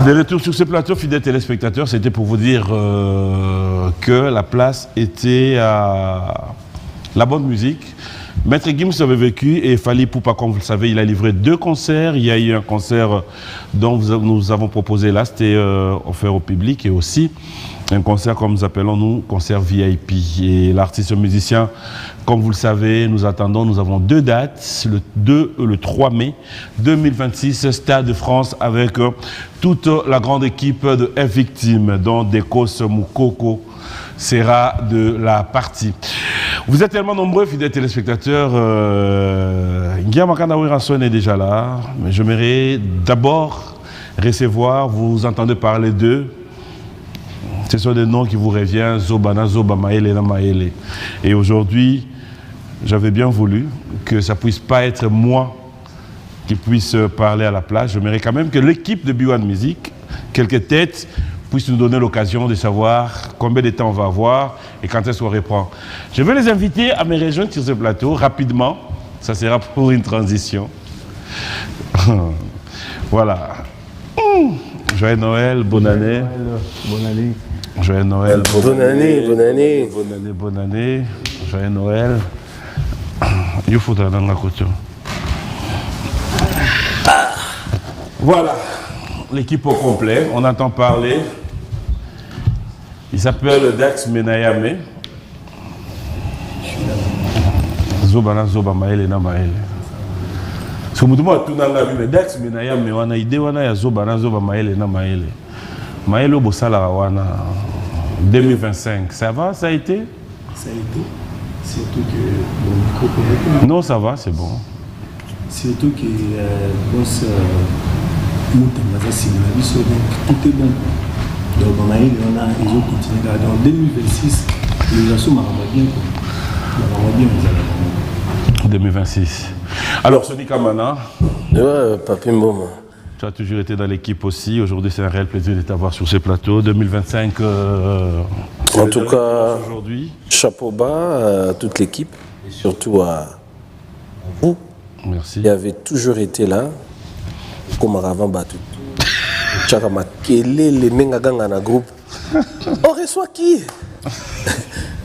De retour sur ce plateau, fidèles téléspectateurs, c'était pour vous dire que la place était à la bonne musique. Maître Gims avait vécu et Fally Ipupa, comme vous le savez, il a livré 2 concerts. Il y a eu un concert dont nous avons proposé là, c'était offert au public, et aussi un concert, comme nous appelons nous, concert VIP. Et l'artiste musicien, comme vous le savez, nous avons 2 dates, le 2 et le 3 mai 2026, Stade de France, avec toute la grande équipe de F-Victimes, dont Dekos Moukoko sera de la partie. Vous êtes tellement nombreux, fidèles téléspectateurs. Nguia Makanda Ranson est déjà là, mais j'aimerais d'abord recevoir, vous entendez parler d'eux. Ce sont des noms qui vous reviennent, Zobana, Zoba, Maele, Maele. Et aujourd'hui, j'avais bien voulu que ça ne puisse pas être moi qui puisse parler à la place. J'aimerais quand même que l'équipe de B1 Music, quelques têtes, puisse nous donner l'occasion de savoir combien de temps on va avoir et quand est-ce qu'on reprend. Je vais les inviter à me rejoindre sur ce plateau rapidement. Ça sera pour une transition. Voilà. Joyeux Noël, bonne année. Bonne année. Joyeux Noël. Bonne année, bonne année. Bonne année, bonne année. Joyeux Noël. Il faut dans la couture. Voilà. L'équipe au complet. On entend parler. Il s'appelle Dax Menayame. Zobana Zoba Maele na Maele. Ce que moi tout dans la vie, Dax Menayame wana idée wana ya Zobana Zoba Maele na Maele. Maele Bosala wana 2025. Ça va, ça a été? Ça a été. Surtout que mon micro. Non, ça va, c'est bon. Surtout que boss Moutamba Simulabiso, donc tout est bon. Donc Maele ils ont continué dans 2026. Les assos marrent bien. Marrent bien les 2026. Alors, Sony Kamana. Ouais, Papi Mboma. Tu as toujours été dans l'équipe aussi. Aujourd'hui, c'est un réel plaisir de t'avoir sur ce plateau. 2025. En tout cas, aujourd'hui, chapeau bas à toute l'équipe et surtout à vous. Merci. Qui avez toujours été là. Comme avant battu. Chakama Kele, les Mengaganga na groupe. On reçoit qui?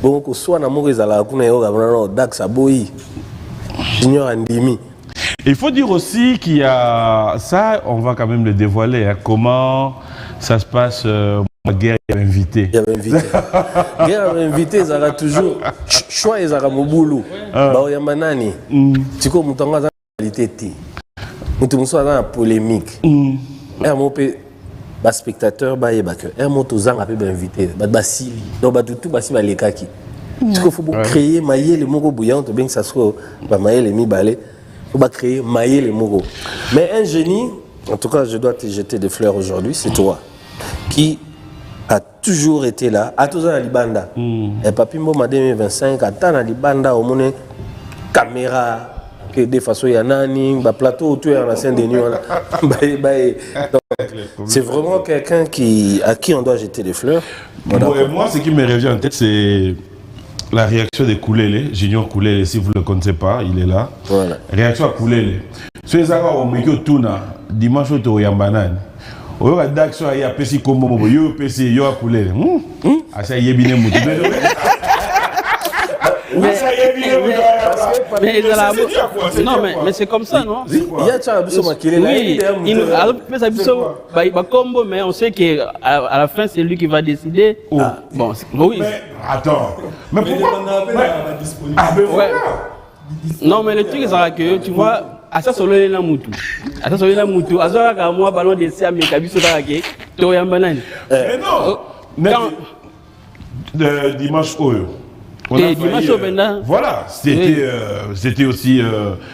Bon, qu'on soit dans mon réseau, on a Dax Aboyi, Junior Andimi. Il faut dire aussi qu'il y a ça, on va quand même le dévoiler, hein, comment ça se passe. Guerre invité. Il y avait invité. Guerre invité, ils aura toujours choix, ils aura Moboulou. Bah, il y a Manani. Tu sais, mon temps, qualité. Mon temps, ça a polémique. Et à mon pays, les spectateurs, un mot aux gens peu invité. Basili. Donc, tout basi les kaki. Tu faut créer mailler les mots bouillants, bien que ça soit mailler les mi-balais. Il faut créer mailler les mots. Mais un génie, en tout cas, je dois te jeter des fleurs aujourd'hui, c'est toi, qui a toujours été là, à tous ans à Libanda. Et Papi Mboma 2025, à tant à Libanda, au monde caméra, que des façons il y a nani, plateau tu es en la scène de nuit. C'est vraiment quelqu'un à qui on doit jeter des fleurs. Moi, ce qui me revient en tête, c'est la réaction de Koulele, Junior Koulele, si vous ne le connaissez pas, il est là. Voilà. Réaction à Koulele. Ce qui est au milieu de tout, dimanche, au Yambanan. Au Dax, il y a Pessi Kombo, il y a Pessi, il y a Koulele. Ah, ça y est bien mouti. Mais c'est comme ça, non? Il y a Tchabisoma qui est là. Oui, combo, mais on sait qu'à la fin, c'est lui qui va décider. Bon, oui. Mais attends. Mais pourquoi? Non, mais le truc, c'est que tu vois, à ça, c'est le Moutou. À ça, c'est le Moutou. À ça, quand moi, ballon de Siam, il y a Kabiso Tarake, Toyam Banan. Mais non! Dimanche, voilà, c'était aussi,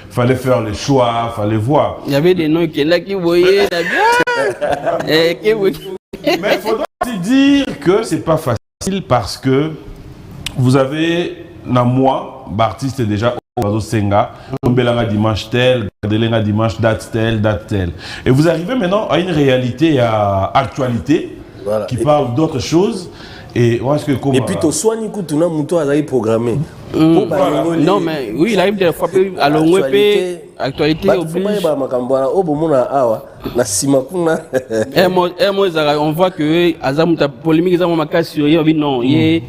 fallait faire les choix, fallait voir. Il y avait des noms qui là qui voyaient, mais il faudra aussi dire que c'est pas facile parce que vous avez, dans moi, l'artiste est déjà au Senga, Tombelanga dimanche tel, Gadelenga dimanche date tel. Et vous arrivez maintenant à une réalité, à actualité, qui parle d'autres choses. Et puis, tu soignes tout le monde programmé. Non, mais oui, il arrive des fois à l'ongwepé, actualité oblige. On voit que Azamuta polémique, non, il est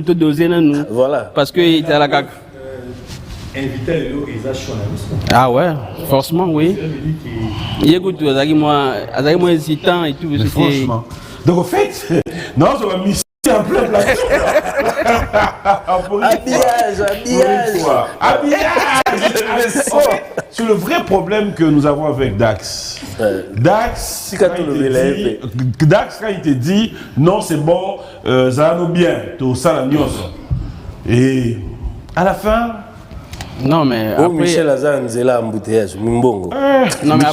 tout dosé, voilà. Parce que il était à la CAC. Ah ouais, forcément, oui. Il écoute, moi hésitant et tout. Franchement. Donc, en fait, non, je vais misser en plein plateau. Habillage. C'est le vrai problème que nous avons avec Dax. Dax, quand il te dit non, c'est bon, ça va nous bien, tout ça la news. Et à la fin. Non mais après Michel Azanzela embouteillage Mbongo. Non mais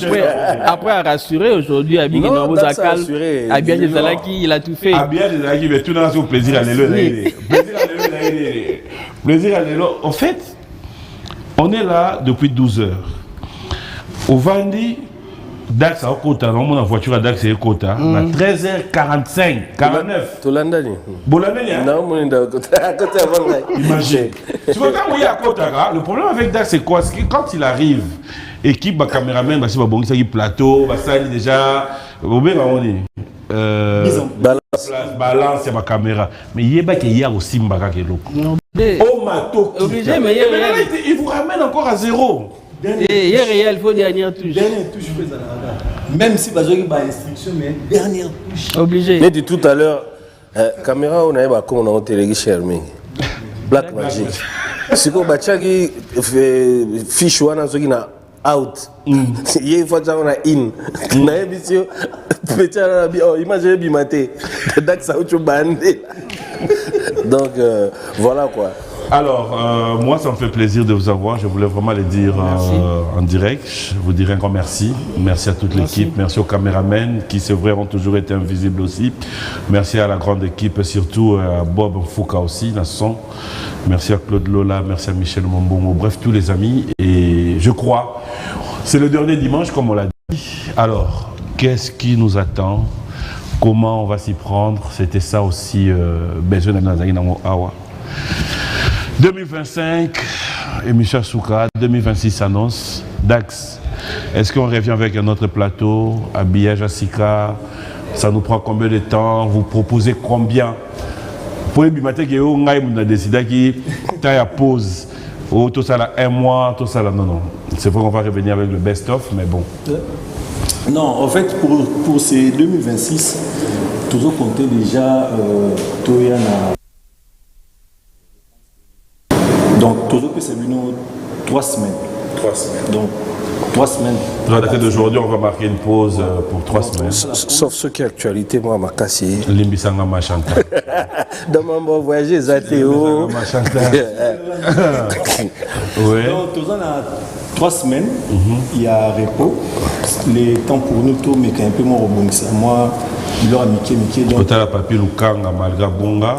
après à rassurer aujourd'hui à Big Novo Zakal à bien des Zalaki il a tout fait. À bien des Zalaki mais tout dans son plaisir à l'élo. Plaisir à l'élo. En fait, on est là depuis 12 heures. Au Vandi Dax à Kota, non mon voiture à Dax et Kota, à 13h45, 49. Tolandani. Bolandani. Non, mon à côté avant. Imagine. Tu vois quand il est à Kota, le problème avec Dax c'est quoi? C'est que quand il arrive, équipe bah caméraman bah c'est pas bon, ça plateau, bah ça déjà, on balance c'est ma caméra. Mais il y a qu'il y a aussi Mbaka qui est loco. Oh mato. Obligé mais il vous ramène encore à zéro. Et réel, il faut dernière touche. Dernière touche, même si vous avez une instruction, mais dernière touche. Obligé. Mais de tout à l'heure, caméra, on a eu comme on a télé Sherming. Black Magic. C'est comme Bachaki fiche ou un qui na out. Il y a une fois que on a in. Na émission, petit à la imagine bimaté. Dax a autre bandé. Donc voilà quoi. Alors, moi, ça me fait plaisir de vous avoir. Je voulais vraiment le dire en direct. Je vous dirai encore merci. Merci à toute l'équipe. Merci aux caméramens qui, c'est vrai, ont toujours été invisibles aussi. Merci à la grande équipe, surtout à Bob Fouka aussi, Nasson. Merci à Claude Lola, merci à Michel Mombongo. Bref, tous les amis. Et je crois, c'est le dernier dimanche, comme on l'a dit. Alors, qu'est-ce qui nous attend? Comment on va s'y prendre? C'était ça aussi, besoin d'un Awa. 2025, émission Souka, 2026 annonce. Dax, est-ce qu'on revient avec un autre plateau? Habillage à Sika, ça nous prend combien de temps? Vous proposez combien? Pour les bimatés qui ont décidé qu'il y a pause. Tout ça là, un mois, tout ça là, non. C'est vrai qu'on va revenir avec le best-of, mais bon. Non, en fait, pour ces 2026, toujours compter déjà Toyana. Donc, toujours que c'est venu 3 semaines. 3 semaines. Donc, 3 semaines. À dater d'aujourd'hui, on va marquer une pause pour 3 semaines. Sauf ce qui est actualité, moi, ma casse. Limbisanga Machanta. Dans mon voyage, Zatéo. Oui. Donc, toujours dans 3 semaines, il y a repos. Les temps pour nous, tout, mais quand un peu moins rebondissant. Moi, il leur a Mickey. Donc, tu as la papier Lukanga, Malga Bonga.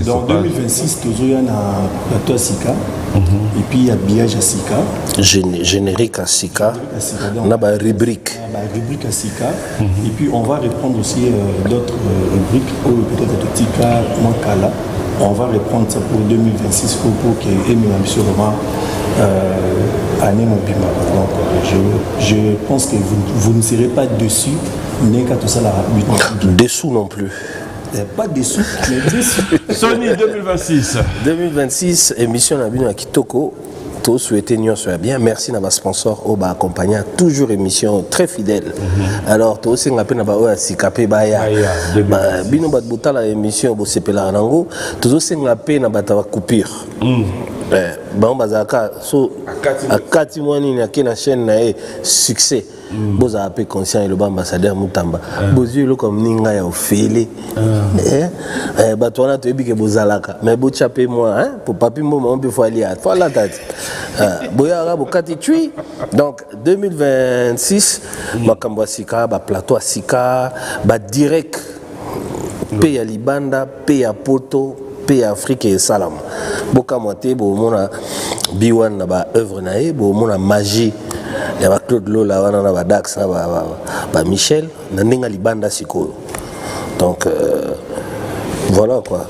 Donc, 2026, toujours il y a un plateau à Sika. Et puis, il y a habillage à Sika. Générique à Sika. On a une rubrique. Rubrique à Sika. Et puis, on va reprendre aussi d'autres rubriques. Peut-être Tika, Mankala. On va reprendre ça pour 2026 pour qu'il y ait une sur vraiment année Mobima. Donc, je pense que vous ne serez pas dessus. N'est qu'à tout ça la dessous non plus. Pas dessous, mais dessus. Sony 2026. 2026, émission Nabino à Kitoko. Tous souhaitez nous soit bien. Merci à ma sponsor Oba accompagné toujours émission très fidèle. Alors tous c'est ngapé na ba o sikapé baya. Bino bat butala émission bo sepela nango. Tous c'est ngapé na bata coupure. Bon bazaka so akati mwani na kena chaîne na succès. Boza appelé conscient et le ambassadeur Mutamba. Bozu le comme ninga ya ofele. Batwana to ebike bozalaka. Mais bo chapé moi hein pour papi mo on peut faut aller à faut la date. Boya rabo kati tui. Donc 2026 makambo sika ba plateau sika ba direct pe ya libanda pe ya poto pe ya Afrique et salam. Boka moté bo mona biwan na ba œuvre na e bo mona magie. Il y a Claude Lola, il y a Dax, il y a Michel, il y a Libanda Siko. Donc voilà quoi.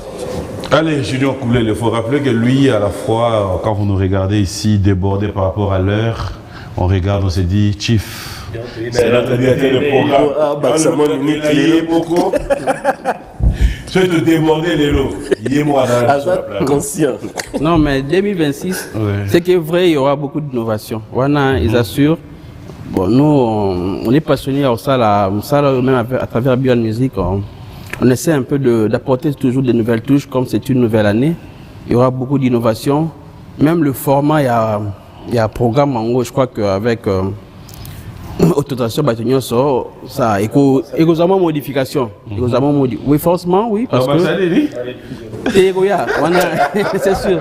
Allez, Junior Koulel, il faut rappeler que lui, à la fois, quand vous nous regardez ici, débordé par rapport à l'heure, on regarde, on se dit, Chief. C'est notre directeur de programme. Ah, bah, ça m'a mis beaucoup. Je vais te déborder les lots. Il est moi dans conscient. Non, mais 2026, Ouais. c'est que vrai, il y aura beaucoup d'innovation. Voilà, ils assurent. Bon, nous, on est passionnés au ça, même à travers Beyond Music. On essaie un peu d'apporter toujours des nouvelles touches, comme c'est une nouvelle année. Il y aura beaucoup d'innovation. Même le format, il y a un programme en gros, je crois qu'avec Autotation Batonyoso, ça également modification. Oui, forcément, oui, parce que c'est sûr.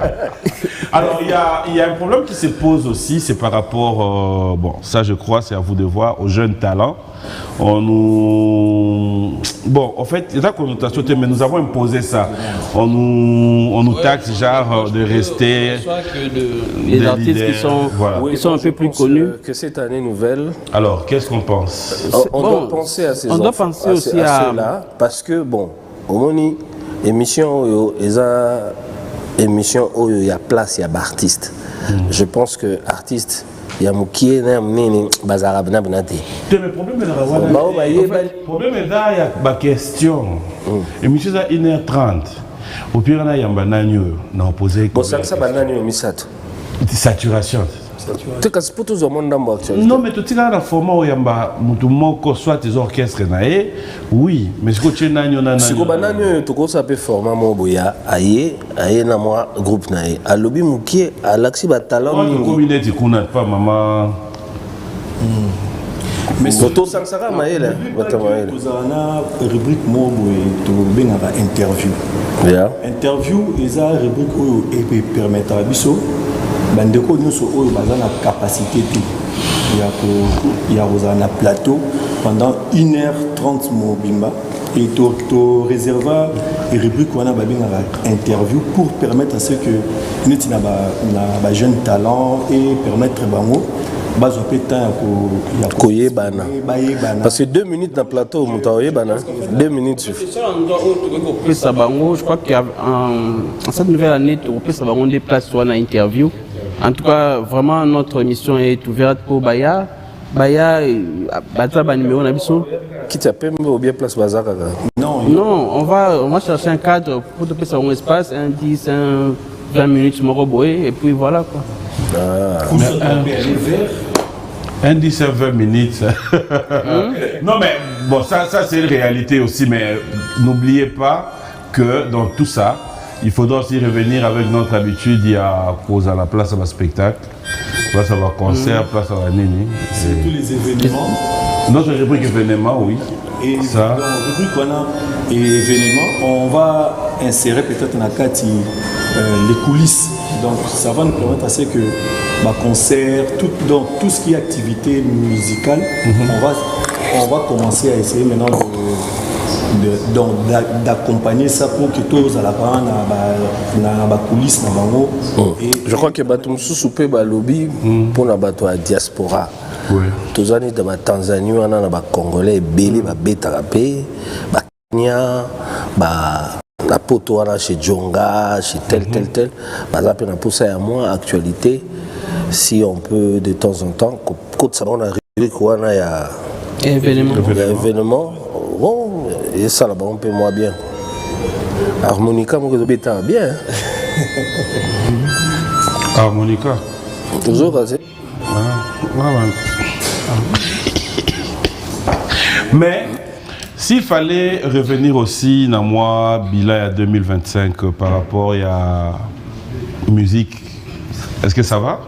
Alors, il y a un problème qui se pose aussi, c'est par rapport, bon, ça je crois, c'est à vous de voir, aux jeunes talents. Bon, en fait, il y a des connotations, mais nous avons imposé ça. On nous taxe, genre, de rester. Les artistes qui sont, voilà. Oui, qui sont un peu plus pense, connus. Que cette année nouvelle, Alors, qu'est-ce qu'on pense? on doit penser à ces on doit enfants, penser aussi à ceux-là, parce que, bon, au moni, émission, émission où il y a place, il y a artiste. Je pense que artiste, il y a Moukié, Nini, Bazarab, Nabnati. Mais le problème est là, il y a ma question. L'émission est à 1h30. Au pire, il y a un banane, on a opposé. Bon, ça, banane, au misato. Saturation. Tu as pour tout le monde dans l'actualité. Non, mais tu as un format où il y a soit tes orchestres, oui, mais ce que tu as si tu as un peu format, Moboya, aïe, na moi, groupe naïe. À l'objet Moukié, à l'axi, talent. Tu ne pas, maman. Mais surtout ça sera maël rubrique interview. Interview est une rubrique qui permet à biso bandeko nyonso oyo baza na capacité il y a un plateau pendant 1h30 mobimba et to réserva et rubrique on a interview pour permettre à ce que nous na jeunes talents et permettre bango parce que 2 minutes dans le plateau, 2 minutes. Je crois qu'en cette nouvelle année, on peut savoir des places sur une interview. En tout cas, vraiment, notre émission est ouverte pour Baya. Baya, Bata, numéro Nabiso. Qui t'appelle ou bien place Bazar? Non, on va chercher un cadre pour te passer un espace, un 10, 20 minutes, mon robot, et puis voilà quoi. Un 10 à 20 minutes. Non, mais bon, ça c'est une réalité aussi, mais n'oubliez pas que dans tout ça, il faudra aussi revenir avec notre habitude. Il y a cause à la place à la spectacle, place à la concert, place à la nini. C'est tous les événements. Notre rubrique événements, oui. Et ça. dans la rubrique on a événements, on va insérer peut-être dans la carte les coulisses. Donc ça va nous permettre à ce que concert, tout ce qui est activité musicale, on va commencer à essayer maintenant d'accompagner ça pour que tous à la fin na coulisses na bango. Je crois que batum soupé ba lobby pour la bato à diaspora. Oui. Tous années de Tanzanie on a ba congolais belé ba betarapé, ba Kenya, ba la poto wana chez Djonga, chez tel. Par exemple, on a poussé à moi actualité. Si on peut de temps en temps, quand ça on a rubrique il y a événement, bon, et ça là-bas on peut moins bien. Harmonica, moi je bêta bien. Harmonica. Toujours assez. Mais s'il fallait revenir aussi dans moi bilan à 2025 par rapport à musique, est-ce que ça va?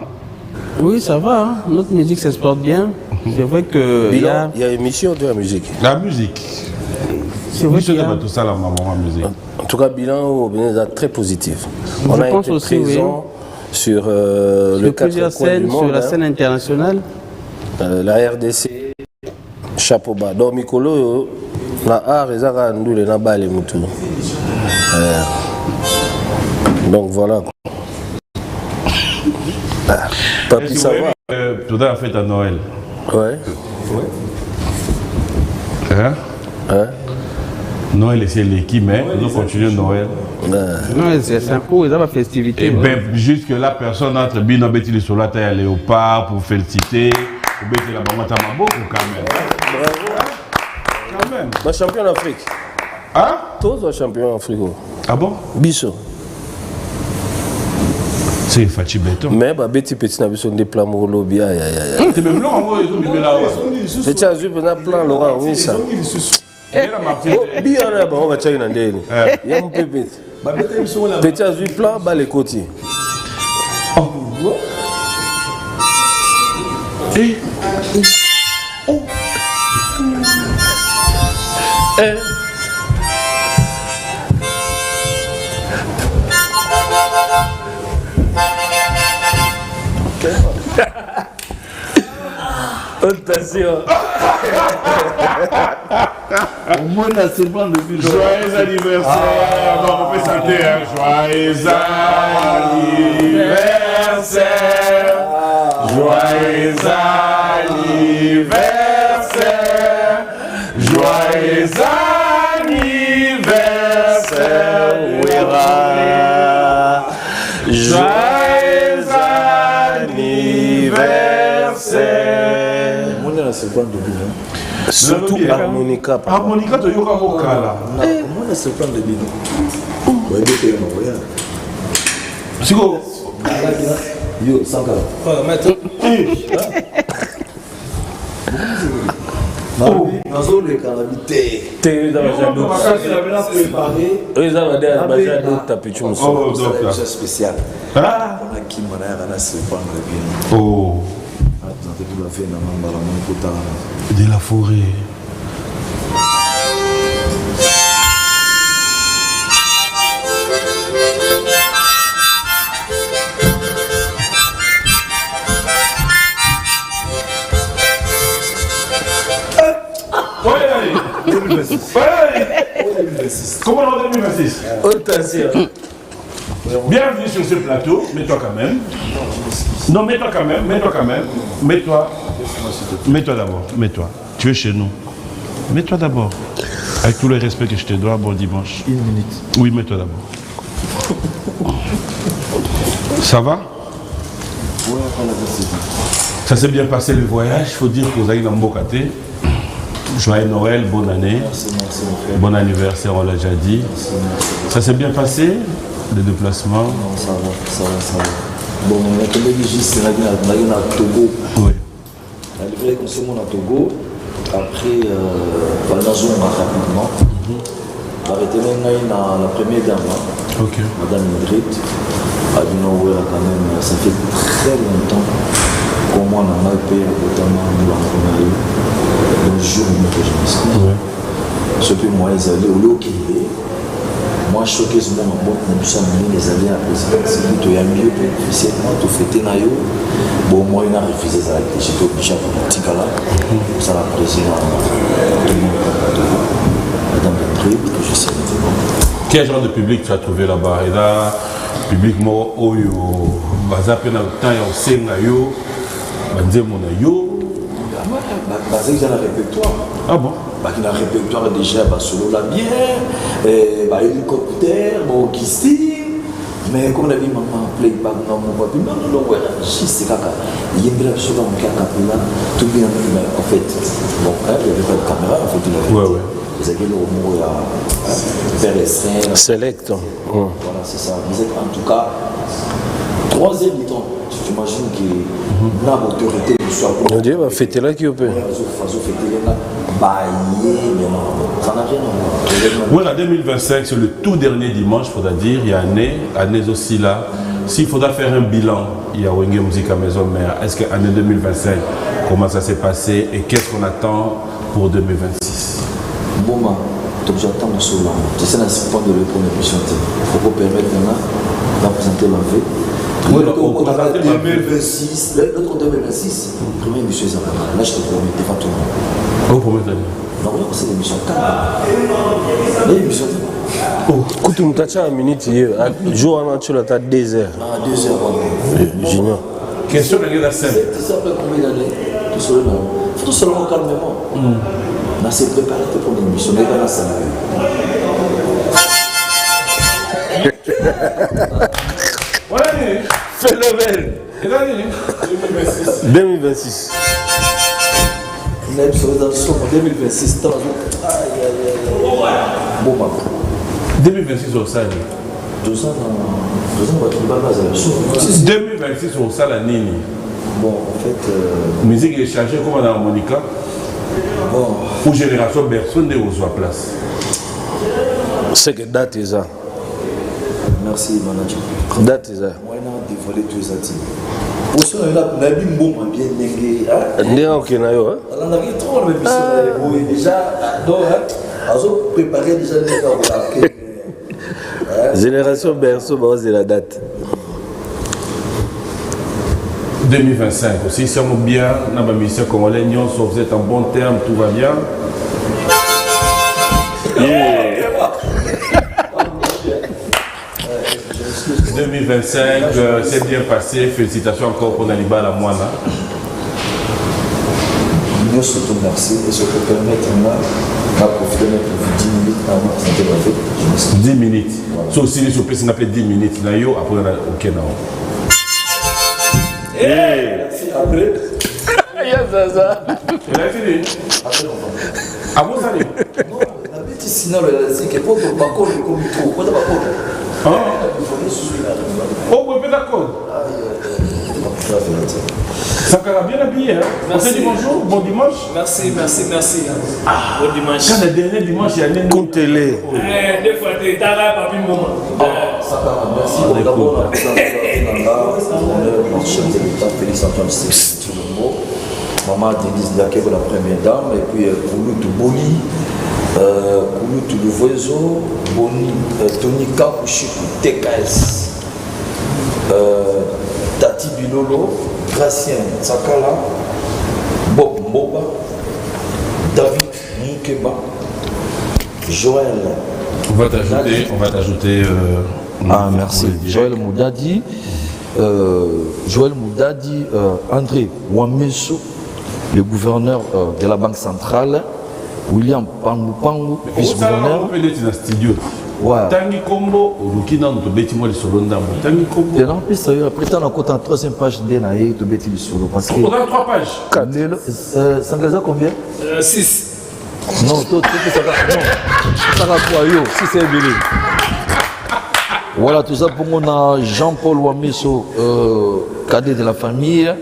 Oui, ça va. Hein. Notre musique s'exporte bien. C'est vrai que il y a émission de la musique. La musique. C'est vrai qu'il y a tout ça la maman en musique. En tout cas, bilan très positif. On a été aussi, présent sur le plusieurs scènes, sur la scène internationale. La RDC, chapeau bas. Donc Mikolo, la art et Zara Ndoule na bale mutu. Donc voilà. Papi, ça va. Tout à fait à Noël. Ouais. Hein? Noël, c'est l'équipe, mais nous continuons Noël. Non, c'est un peu, ils ont la festivité. Et bien, jusque-là, personne n'entre bien dans le sur la terre léopard pour féliciter. Pour bêter la maman Tamabo, quand même. Bravo. Quand même. Ma champion d'Afrique. Hein? Tous les champions d'Afrique. Ah bon? Bisso. C'est Fachi Béton. Mais bah petit petit na biso des plans molo bien ya. T'es même blanc, moi, ils ont mis là. Petit azu na plan Laurent oui ça. Bien là bah on va tchaï na ndeni. Ya mon pépé. Petit azu plan ba les côtés. Et oh. Attention. Au moins, là, c'est bon depuis longtemps. Joyeux anniversaire. Bon, on peut chanter, hein. Joyeux anniversaire. Joyeux anniversaire. Joyeux anniversaire. Joyeux anniversaire. Au moins, là, c'est bon depuis longtemps. Surtout harmonica. Harmonica, tu yoka mokala. Au moins, là, c'est bon depuis longtemps. Ouais, il y a un Siko. Yo, 140. Nazo le calabité. T'es dans la jambe. Ils ont des abaja de tapichou. Oh, docteur. C'est spécial. Ah. On a qui m'a dit, c'est pas bien. Oh. Attends, tu vas faire un ballon pour ta. De la forêt. Comment on a 2026? Attention. Bienvenue sur ce plateau. Mets-toi quand même. Non, mets-toi quand même. Mets-toi quand même. Mets-toi. Mets-toi d'abord. Mets-toi. Tu es chez nous. Mets-toi d'abord. Avec tout le respect que je te dois, bon dimanche. Une minute. Oui, mets-toi d'abord. Ça va? Ouais, on a décidé. Ça s'est bien passé le voyage. Il faut dire que vous avez dans Mbokaté. Joyeux Noël, bonne année. Merci, mon frère. Bon anniversaire, on l'a déjà dit. Ça s'est bien passé, le déplacement? Non, ça va. Bon, on a tombé juste à Togo. Oui. On a livré comme c'est mon à Togo. Après, on a zoomé rapidement. On a été même la première dame, Ok. Madame Idrit. A dit non, ouais, quand même, ça fait très longtemps qu'au moins on a payé notamment nous l'avons eu. Donc, je jour où je m'excuse. Ce que moi, ils allaient au lieu qu'il est. Moi, je choquais ce moment, bon, nous sommes venus, les alliés à la présidence. Il y a mieux pour officiellement, tout fêter naïo. Bon, moi, il a refusé ça. J'étais obligé pour le petit gars là. Ça, la présidente, Madame Idrit, que je sais maintenant. Quel genre de public tu as trouvé là-bas? Et là, public moi, Oyo, Bazapé dans le temps, il y a aussi Nayo, Banzemo Nayo. Basé dans le répertoire. Ah bon? Il y a un répertoire déjà, solo la bière, hélicoptère, Kisti. Mais comme on a dit, maman, playback, non, mon papi, non, ouais, c'est caca. Il y a une blague sur mon capilla, tout bien, en fait. Bon, il n'y avait pas de caméra, en fait, il avait. Ouais. Vous avez le mot, Pérez. Select. Voilà, c'est ça. Vous êtes en tout cas, troisième du temps. Tu imagines que l'autorité du soir. On dit, va fêter là qui est au pays. Ça n'a rien à voir. Oui, la 2025, c'est le tout dernier dimanche, il faudra dire. Il y a année aussi là. S'il faudra faire un bilan, il y a Wenge Musique à Maison Mère. Est-ce que l'année 2025, comment ça s'est passé et qu'est-ce qu'on attend pour 2026? Bon, j'attends le sol là. Je sais, c'est pas de le premier émission. Il faut permettre maintenant de présenter la vie. Oui, on a raté 2026. Le 2026, première émission, là, je te promets, pas tout le monde. Oh, pour mettre Non, c'est l'émission 4. L'émission 4. Écoute, on t'a une minute hier. Jour en entier, tu as 2 heures. Ah, 2 heures. Junior. Question de la scène. Tu sais après combien d'années? Tout seul, non. Tout seul, calmement. On s'est préparé pour l'émission. On est dans la salle. Phénomène. 2026. On a émission dans le son en 2026. Bon, 2026 au Sali. 2026 au Sali Nini. Bon, en fait. Musique est chargée comme en harmonica. Bon. Pour Génération Berceau, on est aux place. C'est que date est ça. Merci, manager. Date est ça. Moi, on a dévoilé tous les actifs. Pour ça, on a bien bon, bien dégué. Ndéa ok na yo. On a trop le même déjà. Donc, on a préparé déjà les gars. Génération Berceau, c'est la date. 2025 aussi, si on est bien, dans ma mission congolaise, vous êtes en bon terme, tout va bien. 2025, c'est bien passé. Félicitations encore pour Naliba la moine. Nous surtout merci et ce que permettre moi de profiter de 10 minutes avant de s'interroger. 10 minutes. So aussi les surprises on appelle 10 minutes. Après on a OK non. Après. Ça. Il a fini. Ah bon ça allez. Non, la petite signal c'est que pour pas qu'on le comme trop. Pas d'accord. Oh, vous pouvez d'accord. Sankara bien habillé, hein? Merci. On te dit bonjour, bon dimanche. Merci. Bon dimanche. Quand le dernier dimanche, il y a un Koutélé. Des fois, tu es là, pas plus moment. Sankara, merci pour d'abord la présence de notre chef de l'État, Félix Antoine Tshisekedi. Maman Denise Diakebo, la première dame, et puis Kouloutou Boni, Kouloutou Louvoiseau, Boni, Tony Kakushiku, TKS, Tati Bilolo, Gracien Tsakala, Bob Mboba, David Moukeba, Joël. On va t'ajouter. Merci. Joël Moudadi, André Wameso, le gouverneur de la Banque centrale, William Pangu, vice-gouverneur. On peut être dans le studio. Tangi Kombo, Rukina, on peut bêtir moi le solo d'ambo. Tangi Kombo. Et en plus, après, on a encore en troisième page d'Enaï, tu bêtis le solo. Parce que. On a 3 pages. Sangaza combien 6. Non, toi, ça va quoi, yo, si c'est évident. Voilà, tout ça pour mon Jean-Paul Wameso, cadet de la famille,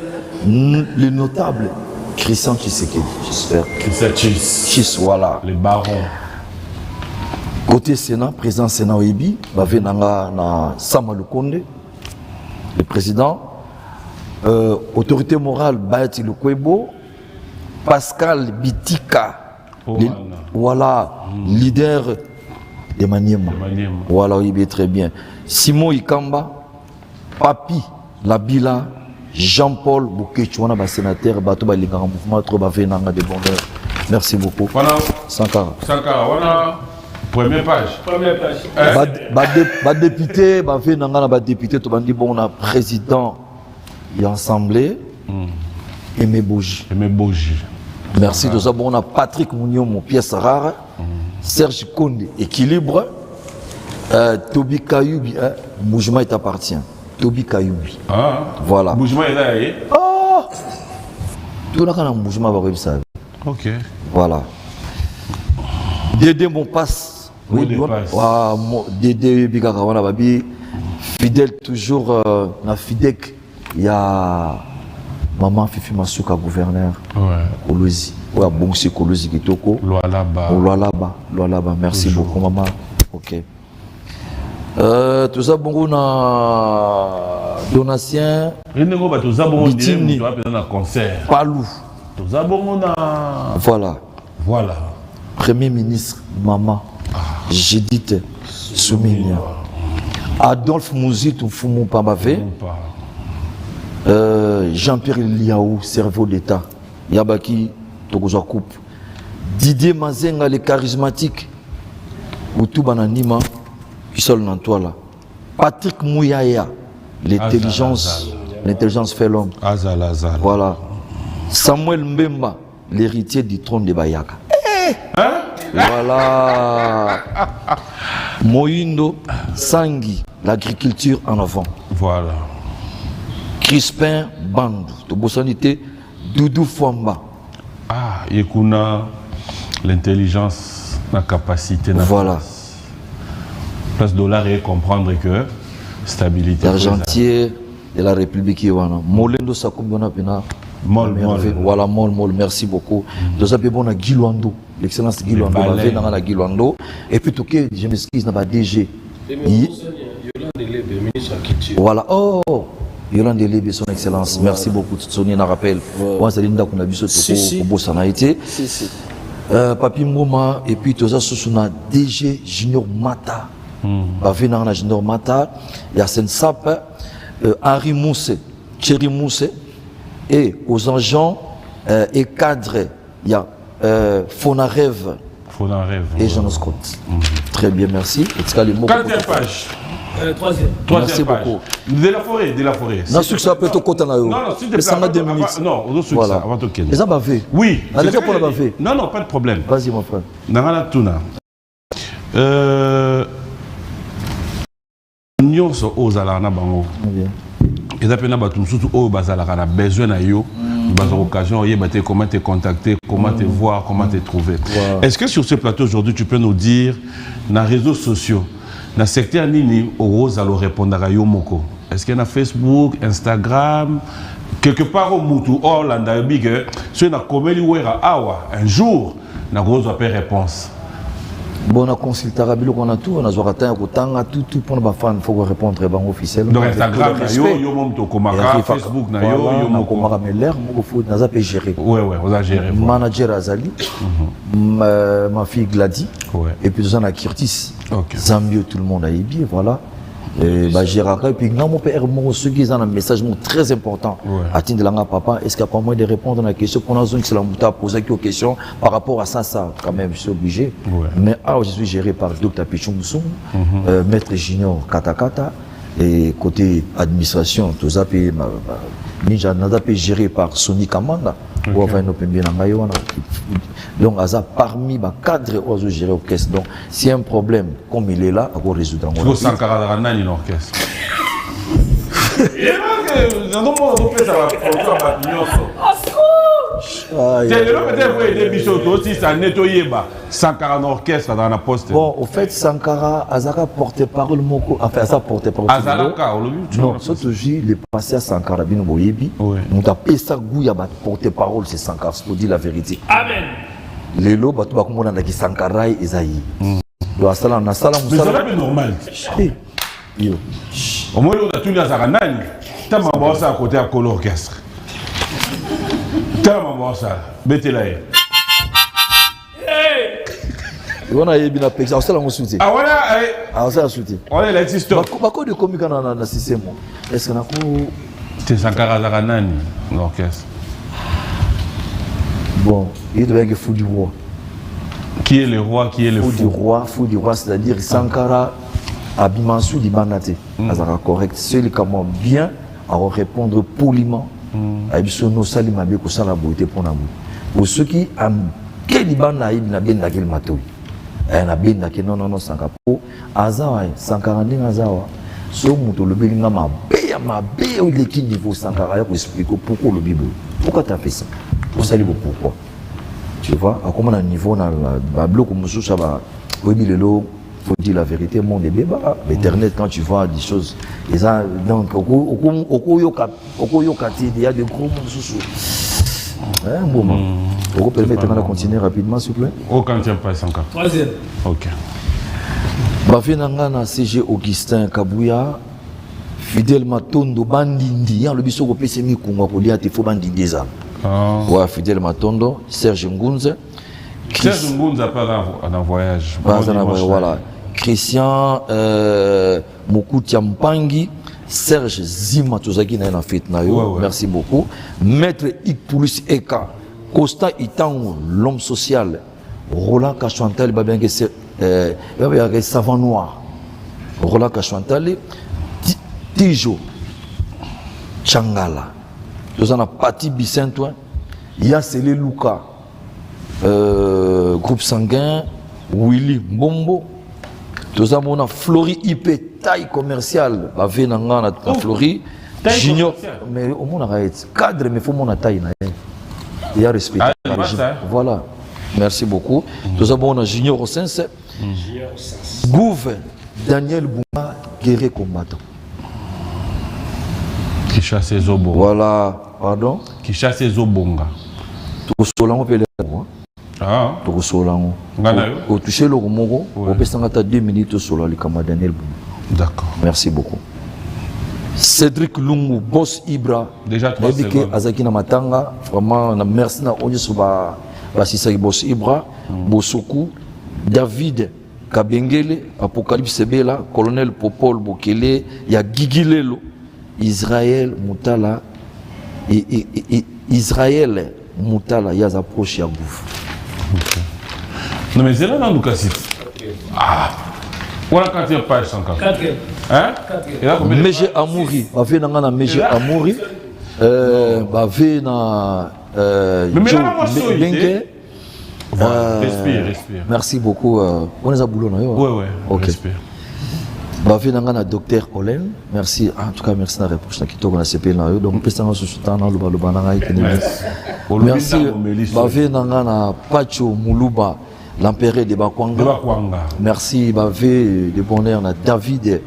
le notable Christian Tshisekedi, j'espère. Christian Chis, voilà. Les barons. Côté Sénat, président Sénat Oebi, na Sama Lukonde, le président. Autorité morale, Baati Lukwebo, Pascal Bitika, voilà, leader de Maniema. Voilà, Oebi très bien. Simon Ikamba, Papi Labila, Jean-Paul Boukechouana, sénateur, Bato Balingara Mouvement, trop Bavenanga de bonheur. Merci beaucoup. Voilà. Sankara, voilà. Première page. Député, député, tu vas dire bon, on a président et assemblée, Aimé Boji. Merci de ça. Bon, on a Patrick Mounion, mon pièce rare, Serge Konde, équilibre, Tobi Kayubi, Moujma t'appartient. Tobi Kayubi. Voilà. Moujma est là, eh? Tout là, quand on a Moujma, va réussir ça. Ok. Voilà. Dédé, mon passe. Oui, Dédé Bigarawana Babi, fidèle toujours, na Fidek, il y a maman Fifi Masuka, gouverneur. Ouais. Kolosi. Ouais, bon, c'est Kolosi Kitoko. Loalaba. Merci toujours. Beaucoup, maman. Ok. Tout ça, bon, on a Donatien. Bitini. Tu vas faire un concert. Palou. Tout ça, bon, on a. Voilà. Premier ministre, maman. Judith Souminia. Adolphe Mouzitou Foumou Pambavé. Jean-Pierre Liaou, cerveau d'État. Yabaki Togoza Coupe. Didier Mazenga, le charismatique. Outou Bananima, Kisol Nantoila. Patrick Mouyaya, l'intelligence fait l'homme. Azal. Voilà. Samuel Mbemba, l'héritier du trône de Bayaka. Hein? Voilà. Moindo Sangui, l'agriculture en avant. Voilà. Crispin Bandou, de Bosanité, Doudou Fwamba. Ah, et qu'on a l'intelligence, la capacité. Voilà. Place dollar et comprendre que stabilité. L'argentier de la République Iwana. Molendo Sakumbona Pena. Mol. Voilà, Mol, merci beaucoup. Nous avons bon Guiluando, l'excellence Guiluando, la Guiluando. Et puis, tout que je m'excuse, n'a pas DG. Voilà, oh, Yolande Lebe, son excellence, merci beaucoup. Sonia n'a rappel. Moi, c'est l'Inda qu'on a vu ce pour Bossanaïté. Papi Moma, et puis, tout ça, ce sont DG Junior Mata. Bavena Junior Mata, Yassine Sap, Henri Mousse, Thierry Mousse. Et aux agents et cadres, il y a Fonarev et Jean Scott. Très bien, merci. Quatrième page. Troisième. Merci page. beaucoup. De la forêt. Non, ce que ça peut être au côté là. Non, s'il te plaît. Ça m'a 2 minutes. Non, on doit voilà. avant de quitter. Les abavé. Oui. Allez, pour la bavé. Non, pas de problème. Vas-y, mon frère. Nangana Tuna. Nous sommes aux Alana Bango. Et d'après nous, surtout au Bazalaka, on a besoin de yo, occasion, comment te contacter, comment te voir, comment te trouver. Est-ce que sur ce plateau aujourd'hui, tu peux nous dire, dans les réseaux sociaux, dans le secteur Nini, au Rose, alors répondre à yo moko. Est-ce qu'il y a Facebook, Instagram, quelque part au Moutou, Orlando, Big, sur la comédie Awa, un jour, la Rose va faire réponse. Bon, on a consulté Rabilo qu'on a tout, on a joué à tout pour nos fans, il faut répondre officiel. Donc Instagram, yo mom to komaka, Facebook na yo moko. Komaka mais l'air moko faut na zape gérer. Ouais, on a géré. Manager Azali, ma fille Gladys, et puis on a Curtis. Zambio, tout le monde a ébi, voilà. Et Gérard, et puis mon père, ce qui est un message très important à Tinde Langa Papa, est-ce qu'il y a pas moyen de répondre à la question qu'on a besoin que c'est la mouta poser quelques questions par rapport à ça, quand même, je suis obligé. Mais je suis géré par Dr Pichon Moussou, Maître Junior Katakata, et côté administration, tout ça, Ninja Nada géré par Sony Kamanda, ou enfin nos bien en donc, parmi les cadres qui ont géré l'orchestre. Donc, s'il y a un problème, comme il est là, on va résoudre. Il faut 140 dans l'orchestre. Il est bon, au fait, Sankara, Azaka porte-parole, enfin, ça porte-parole. Non, ce que j'ai, il est passé à Sankara, Bino Boyebi. On a payé ça, Gouya, porte-parole, c'est Sankara, c'est pour dire la vérité. Amen. Les lots, tu vas comprendre que Sankara et Esaïe. Mais ça va normal. Au moins, on a tout les Zaranani. Tu as ma ça à côté à l'orchestre. Tu as ma ça. Betelaï. On a eu bien appelé ça, on a soutenu. Ah voilà, on a soutenu. On est là, c'est stop. Pourquoi de comique dans le système? Est-ce qu'on a c'est Sankara Zaranani, l'orchestre. Bon, il devait être fou du roi. Qui est le roi, qui est le fou? Fou du roi, c'est-à-dire Sankara Abimansou di Banate. Ça correct. Celui qui a bien à répondre poliment. Abisono Salimabe ko sala beauté pour nabu. Pour ceux qui am quel bana il na bien na quel mato. Na bien na que non Sankara. Azawa Sankara ndinga azawa. So muto le belinga mabe il est qui niveau Sankara ya ko expliquer pourquoi le Bible. Pourquoi tu as fait ça? Vous savez pourquoi? Tu vois, à comment un niveau dans le bloc comme ça va, oui, le lot, faut dire la vérité, mon bébé, Internet quand tu vois des choses, et ça, donc, au il y a des gros un moment. Vous permettez de continuer rapidement, s'il vous plaît? Aucun tient pas 104. Troisième. Ok. Bafinanga CG Augustin Kabouya, Fidèle Matondo Bandindi, le biso ko pese mi kunga ko lia te fo bandindi za. Ouais, Fidèle Matondo, Serge Ngunze. Serge Ngunze a pas en voyage. Voilà. Christian Mokutia Mpangi, Serge Zima Tozaki na fête na yo. Merci beaucoup. Maître Ikpoulis Eka, Costa Itango, l'homme social. Roland Kachwantal Babengue Savant Noir. Roland Kachwantal Tijo Changala. Nous avons Pati Bicentoin, Yassele Luka, groupe sanguin Willy Mbombo. Tous amona Flori IP taille commerciale bavé nanga na Flori junior mais au monde arrête cadre mais faut mon taille na il y a respect voilà merci beaucoup tous amona junior au sens Gouve Daniel Bouma guerrier combattant qui chasse les obos voilà pardon qui chasse les obonga tout solango pele ah tout solango au toucher le moko au pesangata 2 minutes solo le kama Daniel Bouma d'accord merci beaucoup Cédric Lungu boss Ibra déjà 3 secondes azaki na matanga vraiment na merci na onyo soba basisa boss Ibra Bosoku David Kabengele Apocalypse Bela colonel Popol Bokele ya Gigilelo Israël Moutala et Israël Moutala ya approche ya Gouf. Non mais c'est là dans le cas. Ah. Voilà quand il y a page 104. 4. Hein? Meje Amouri, bavé na ngana Meje Amouri bavé na Bengue. Voilà, respire. Merci beaucoup. On est à boulot, non? Ouais, ok. Respire. Bavé nanga docteur Olen, merci. En tout cas, merci na réponse na kitoko na CP na yo. Donc pesa na soutien na loba na ikeni. Merci. Bavé nanga na Pacho Muluba, l'empereur de Bakwanga. Merci bavé de bonheur na David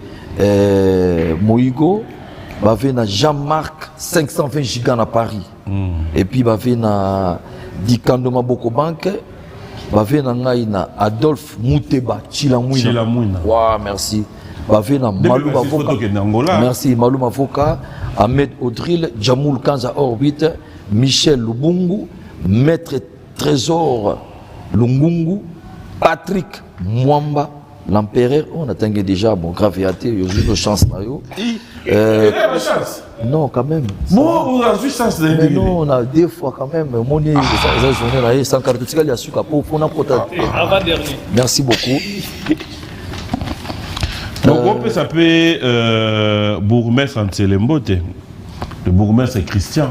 Moigo. Bavé na Jean-Marc 520 gigas à Paris. Et puis bavé na Dikando Maboko Bank. Bavé na Adolphe Mouteba Chilamouina. Wow, merci. Bavena Malouma Foka. Merci Malouma Foka, Ahmed Audril, Jamoul Kanza Orbite, Michel Lubungu, Maître Trésor Lungungu, Patrick Mwamba, l'empereur. On attend déjà bon grave et athée, il y a eu de chance. Non, quand même. Bon, on a vu ça. Mais non, on a deux fois quand même. Mon journée là, sans carte, il y a su pour merci beaucoup. Donc on peut s'appeler bourgmestre Antselembote. Le bourgmestre est Christian.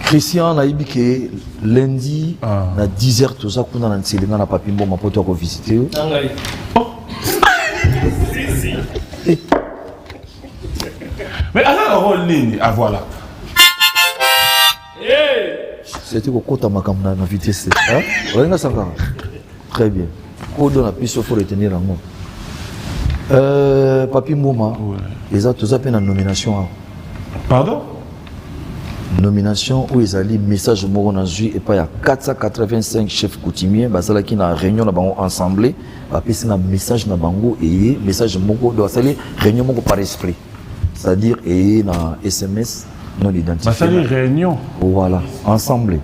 Christian na ibike lundi na 10h tout ça kuna na Ntselenga na Papimbo ma poto ko visiter. Mais alors rôle nini ah voilà. C'était ko kota makamna na vitesse hein. Olenga sanga. Très bien. Ko dona piso faut retenir en moi. Papi Mouma, ils ont tous appelé la nomination. Pardon? Nomination où ils allaient message Moronazui et pas il y a 485 chefs coutumiers, basala qui na réunion na bango ensemble, papi c'est un message na bango et message Moko doit salir réunion Moko par esprit, c'est-à-dire et na SMS non identifié. Basali réunion. Voilà, ensemble.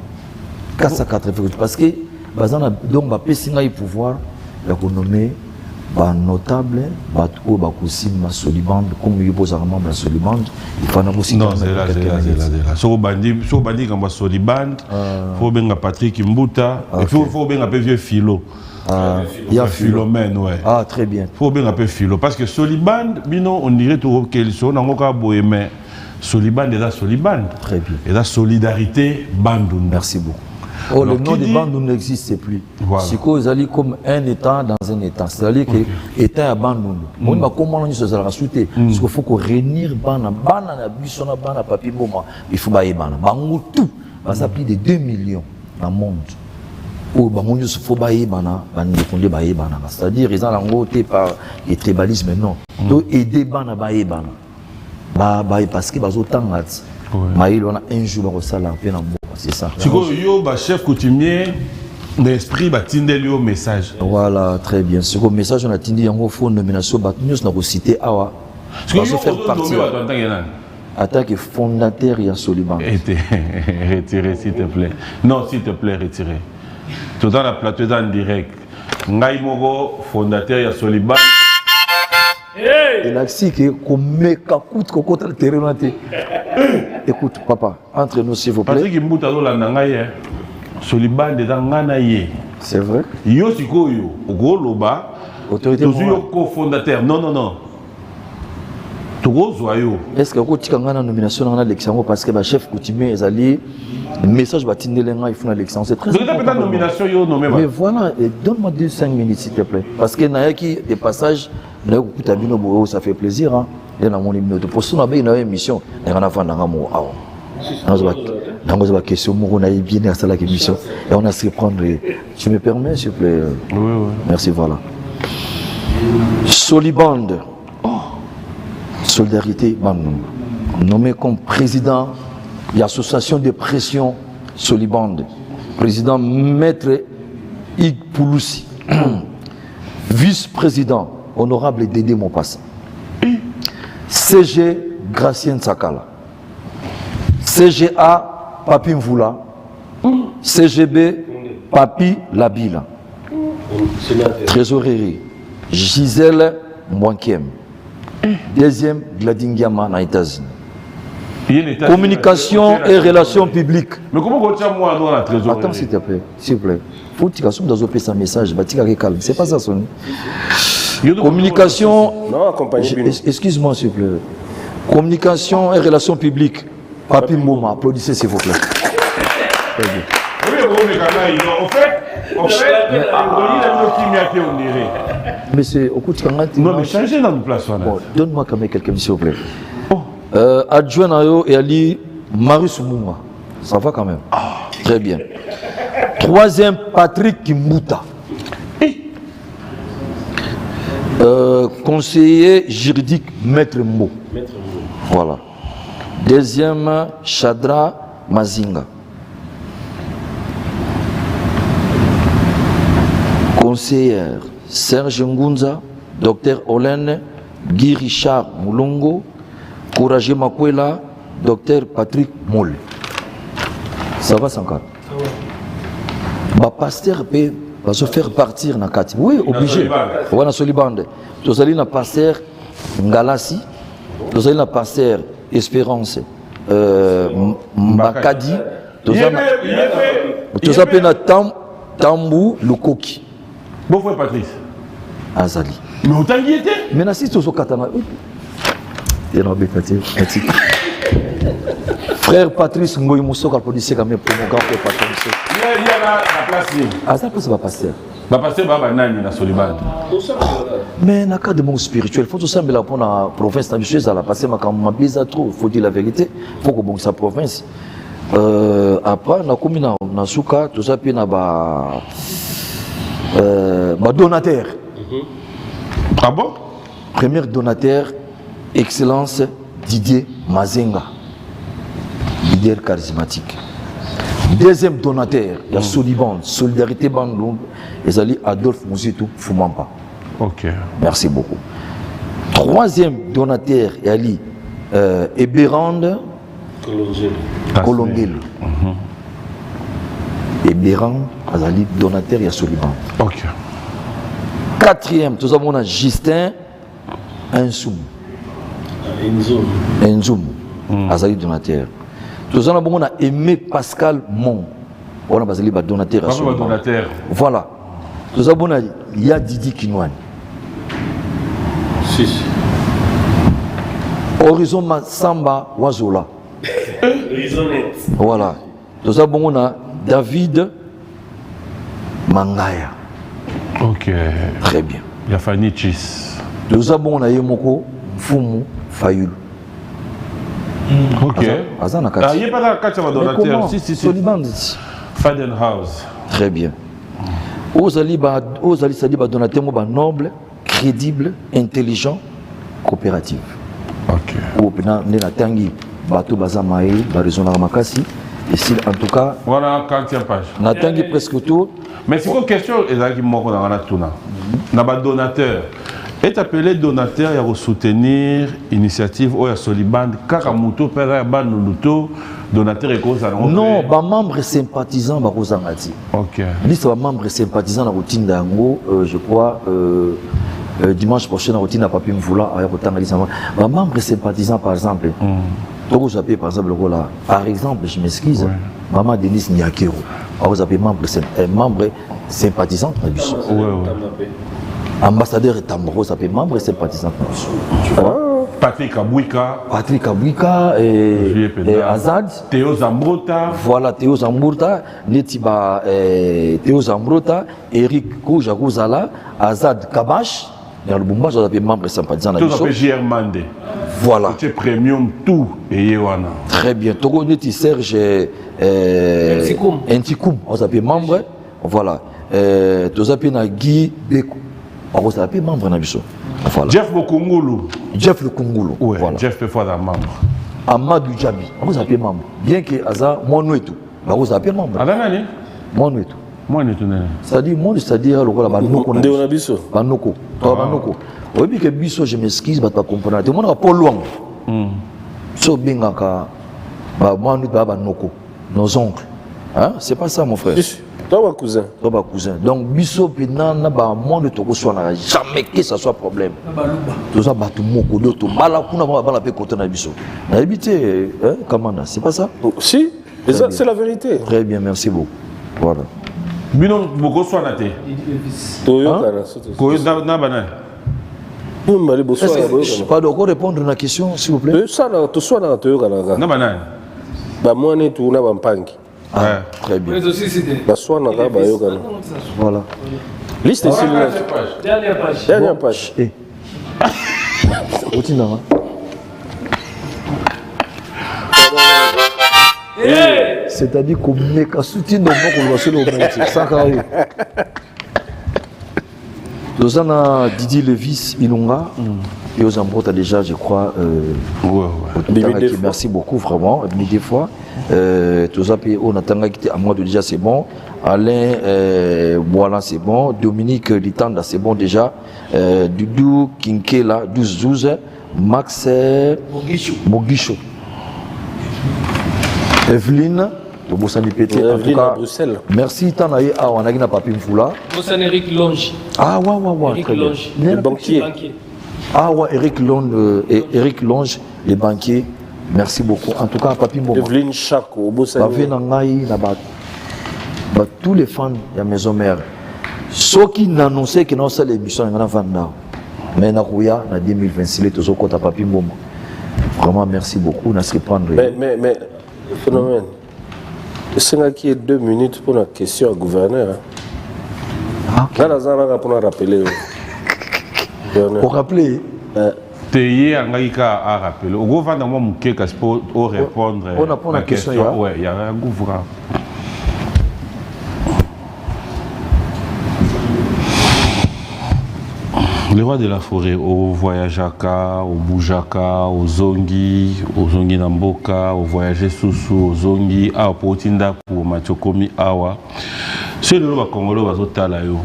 485 parce que basana donc papi c'est un pouvoir d'économiser ba notable bato bakusima soliband comme yo posa membre la soliband il faut na aussi non c'est là so bandi kamba soliband faut benga Patrick Mbuta et faut benga pe vieux Philo il y a Philomène ouais ah très bien faut benga pe Philo parce que soliband bino on dirait tout quel son ngoka boye mais soliband déjà soliband très bien et la solidarité bandou merci beaucoup. Oh, le nom de bande n'existe plus. Voilà. C'est qu'ils allaient comme un État dans un État. C'est-à-dire que l'État est abandonné. Moi, comment on dit ça va sauter? Parce qu'il faut qu'on réunir bana na bisona bana papi moment. Il faut bailler bana. Bango tout. Ça plus de 2 millions dans le monde. Oh, bango il faut bailler bana, bani bailler bana. C'est-à-dire ils ont l'angoté par les tribalismes non. Donc aider bana bailler bana. Bailler parce que bazo tangat. Mais on a un jour au salaire peine en c'est ça. Tu vois, yo chef coutumier l'esprit batindeli au message. Voilà, très bien. Ce message on a tindi en fond nomination batunius na cité awa. Ce que faire partie en tant que fondateur ya Soliban. Retirez s'il te plaît. Non, s'il te plaît, retirez. Tout dans la plateau en direct. Ngai Mogo fondateur ya Soliban. Et là, si qu'on met contre le terrain, écoute, papa, entre nous s'il vous plaît. Patrick Mbuta la nangaye, Soliban de nganaye. C'est vrai. Yo siko yo, goloba. Autorité morale. Co-fondateur. Non. Togo Zoyo. Est-ce que vous avez une nomination dans l'élection parce que le chef coutumier est allé, le message va tenir les gens, il faut une élection. C'est très important. Vous avez une nomination, yo nommé. Mais voilà, donne-moi 2-5 minutes s'il te plaît. Parce que des passages, ça fait plaisir. Hein. Il y a mon hymne. Pour ça, il y a une émission. Il y a une question, on a bien à la émission. Et on a se prendre. Tu me permets, s'il te plaît? Oui, oui. Merci, voilà. Soliband. Solidarité, nommé comme président de l'association de pression Soliband. Président Maître Ig Pouloussi. Vice-président honorable Dédé Mopassa. CG Gracien Sakala. CGA Papi Mvoula. CGB Papi Labila. Trésorerie Gisèle Mwankiem. Deuxième Gladingiama aux États-Unis. Communication et relations publiques. Mais comment vous êtes moi dans la trésorerie? Attends s'il te plaît, s'il te plaît. Faut que tu fasses un message, calme. C'est pas ça son. Communication. Non, accompagné. Excuse-moi s'il te plaît. Communication et relations publiques. Papi Mouma, applaudissez s'il vous plaît. Oui, en fait, mais c'est au coup de non, mais changez dans une place. Bon, donne-moi quand même quelqu'un s'il vous plaît. Adjoint Nayo et Ali Marius Mouma. Ça va quand même. Très bien. Troisième, Patrick Kimbuta. Conseiller juridique Maître Mo. Voilà. Deuxième, Chadra Mazinga. Conseillère Serge Ngunza, Dr Olen, Guy Richard Moulongo, Courageux Makwela, Dr Patrick Moule. Ça va sans cadre. Ma pasteur va se faire partir dans Kati. Oui, obligé. Voilà, Solibande. Vous allez dans pasteur Ngalassi, vous allez dans pasteur Espérance Mbakadi, vous allez dans Tambou Lukoki. Bon frère Patrice. Azali. Mais autant y était. Mais si tu es Katana. Frère Patrice Ngoy Mousso, qui a policier quand même pour mon grand frère Patrice. Il y a la place. Ah, ça peut se passer. Va passer par Banani dans Soliband. Mais dans le cadre de mon spirituel, il faut tout ça, mais là pour la province, je suis à la passer, mais quand on m'abuse trop, il faut dire la vérité. Il faut que bon sa province. Après, on a commis dans Souka, tout ça, puis on a donateur. Ah bon? Premier donateur, Excellence Didier Mazenga, leader charismatique. Deuxième donateur, il y a Soliband, Solidarité Bandung, et Zali Adolphe Mouzitou Foumampa. Ok. Merci beaucoup. Troisième donateur, il y a Ali Eberande Kolongelo. Eberand, Azali donateur, il y a Soliband. Ok. Quatrième, nous avons Justin Enzoum. Enzoum, Azali donateur. Nous avons Aimé Pascal Mon. On a basé les donateurs. Voilà. Nous avons Didi Kinouane. Horizon Samba Wazola. Voilà. Nous avons David Mangaya. Ok. Très bien. Il y a Fanny Chis. Nous avons Yemoko Fumu Fayul. Ok. Ah, il n'y a pas dans la carte, ça va donateur. Si. Fadenhouse. Très bien. Ozali Sadiba donateur noble, crédible, intelligent, coopératif. Ok. Ici, en tout cas, voilà 40e page. On a presque tout. Mais c'est une question, donateur. Est appelé donateur pour soutenir l'initiative ou Soliband Karamuto Pera Banuluto donateur et cause non, ba membre sympathisant ba Rosangati. OK. Liste ba membre sympathisant la routine d'Ango, je crois dimanche prochain la routine à Papi Mvoula à Rotanga Lisama. Ba membre sympathisant par exemple. Vous appelez par exemple là. Par exemple, je m'excuse. Maman Denise Niakero. Vous appelez membre sympathisant. Oui. Ambassadeur et Tambro, ça fait membre et sympathisant. Patrick Abouika et Azad. Théo Zambrota. Voilà, Théo Zambrota, Netiba Théo Zambrota, Eric Koujakouzala, Azad Kabash. Dans le Bumba, j'avais membre sympathisant. Tout ça JR Mandé. Voilà. C'est premium tout et Yewana. Très bien. Togo Neti Serge Ntikoum, on s'appelle membre. Voilà. Tout ça Guy Beko. On s'appelle membre dans le voilà. Jeff Bokungulu. Jeff le Kungulu. Oui, voilà. Jeff peut faire un membre. Amadou Djabi. On s'appelle membre. Bien que Aza, moi nous et tout. On s'appelle membre. Adamani. Moi nous et tout. Moi nous et tout. C'est-à-dire, moi, c'est-à-dire, le Banoko. Banoko. Banoko. Banoko. Oui, que Bisso, je m'excuse, je ne comprends pas. Moi, je ne pas loin. So Bingaka, moi, nous Banoko. Nos oncles. Hein? C'est pas ça, mon frère. Toi, cousin. Toi, cousin. Donc, Bisso, Pinana, moi, ne te reçois jamais que ça soit problème. Tout ça, tu moko, d'autres. Balakuna, on va l'appeler côté de Bisso. Habité, comment c'est pas ça? Si, c'est la vérité. Très bien, merci beaucoup. Voilà. Binon, beaucoup soit naté. Pas de quoi répondre à la question, s'il vous plaît. Très bien. Voilà. Liste ici. Dernière page. C'est-à-dire qu'on met qu'à soutenir nos mots qu'on va se le mettre. Ça carré. Nous avons Didier Levis Ilunga. Et aux Ambrot déjà, je crois. Merci beaucoup, vraiment. Des fois. Tous on attend qui à moi déjà, c'est bon. Alain Boilan, c'est bon. Dominique Litanda, c'est bon déjà. Doudou Kinkela, 12-12. Max Mogicho. Evelyne, en tout cas, merci. Tanaï, on a papier Mfoula. Eric Longe. Ah, ouais. Eric Longe, le banquier. Ah, ouais, Eric Longe, les banquiers. Merci beaucoup. En tout cas, papier Mfoula. Evelyne Chako, tous les fans de la maison mère. Ceux qui n'annonçaient que non, c'est l'émission, il y en a vendeur. Mais en 2026, tous ceux qui ont papier Mfoula. Vraiment, merci beaucoup. Mais, phénomène. C'est qui est 2 minutes pour la question au gouverneur. Là, on pour rappeler. Pour rappeler. Théier Angaïka a rappelé. Au gouvernement, moi, pour répondre à la question. Oui, il y a un gouvernement. Le roi de la forêt, au voyageaka, au boujaka, au zongi namboka, au voyager sousou, au zongi, au potinda pour machokomi awa. C'est le roi congolais bazotalayo.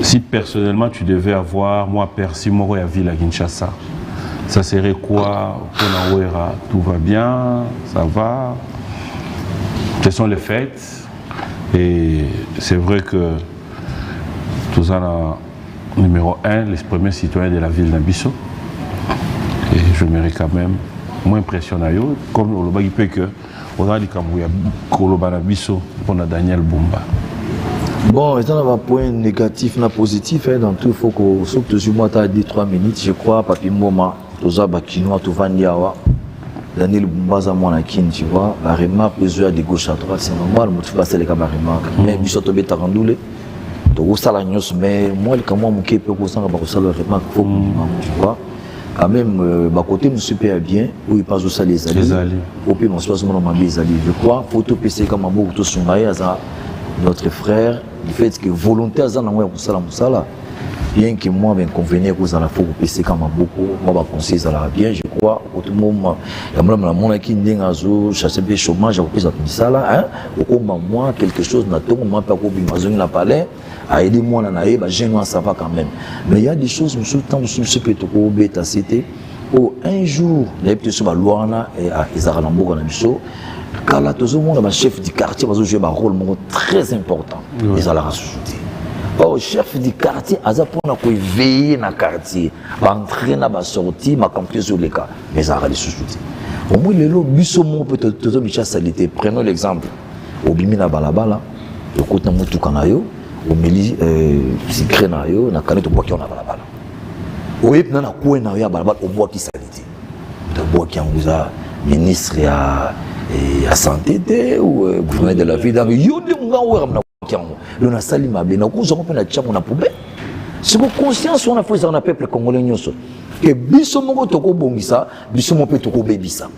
Si personnellement tu devais avoir, moi persi moro ya ville à Kinshasa, ça serait quoi pour Nawera? Tout va bien, ça va. Ce sont les fêtes et c'est vrai que tout ça numéro 1, les premiers citoyens de la ville d'Abisso. Et je mérite quand même moins impressionnant. Comme on le dit que on a dit Abisso pour Daniel Bumba. Bon, il y a un point négatif et positif. Dans tout, il faut que surtout moi, tu as dit 3 minutes, je crois, Papi Moma, tout ça, Bakinois, tout Vandiawa. Daniel Bumba, ça m'a tu vois. La remarque, plusieurs de gauche à droite, c'est normal, je ne peux pas faire les remarques. Mais Bisso, tu as rendu. Mais moi, quand moi, je peux vous remarque, tu vois. Quand même, côté me super bien, où il passe aussi les alliés. Au pays, on se passe les alliés. Je crois, photo PC comme un beau sur notre frère, le fait que volontaire, ça n'a pas de bien que moi, je convenir que vous allez faire PC comme un beaucoup, moi, je conseille ça bien, je crois. Tout le monde, il y a mon qui est en chasser des chômage, j'ai appris ça là, moi, quelque chose, n'a pas moi, pas qu'on n'a pas l'air. À aider moi dans la ça va quand même. Mais il y a des choses, monsieur, tant que je peux au bêta c'était un jour, il y a des choses à Luana et à Isarambo dans le show. Car là, tout le monde a un chef du quartier, parce que j'ai un rôle très important. Ils ont la société. Le chef du quartier, il a pour veiller dans le quartier, entrer dans la sortie, ma camper sur les cas. Mais ils ont la société. Au moins, le bisomon peut-être tout le salité. Prenons l'exemple. Au Bimina Balabala, le côté de Moutoukanayo. Au milieu, si crénayo, na kaneto boki on a balabala. Oui, puis na quoi na ya balabala au bois qui salité. Au bois qui a ministre ya santé ou gouverneur de la ville. Donc yo de nga wa na qui on a sali mabe na ko zo ko na tchamo na poubelle. C'est que conscience on a fait ça on a peuple congolais nyonso. Que biso moko toko bongisa, biso mo pe toko bebisa.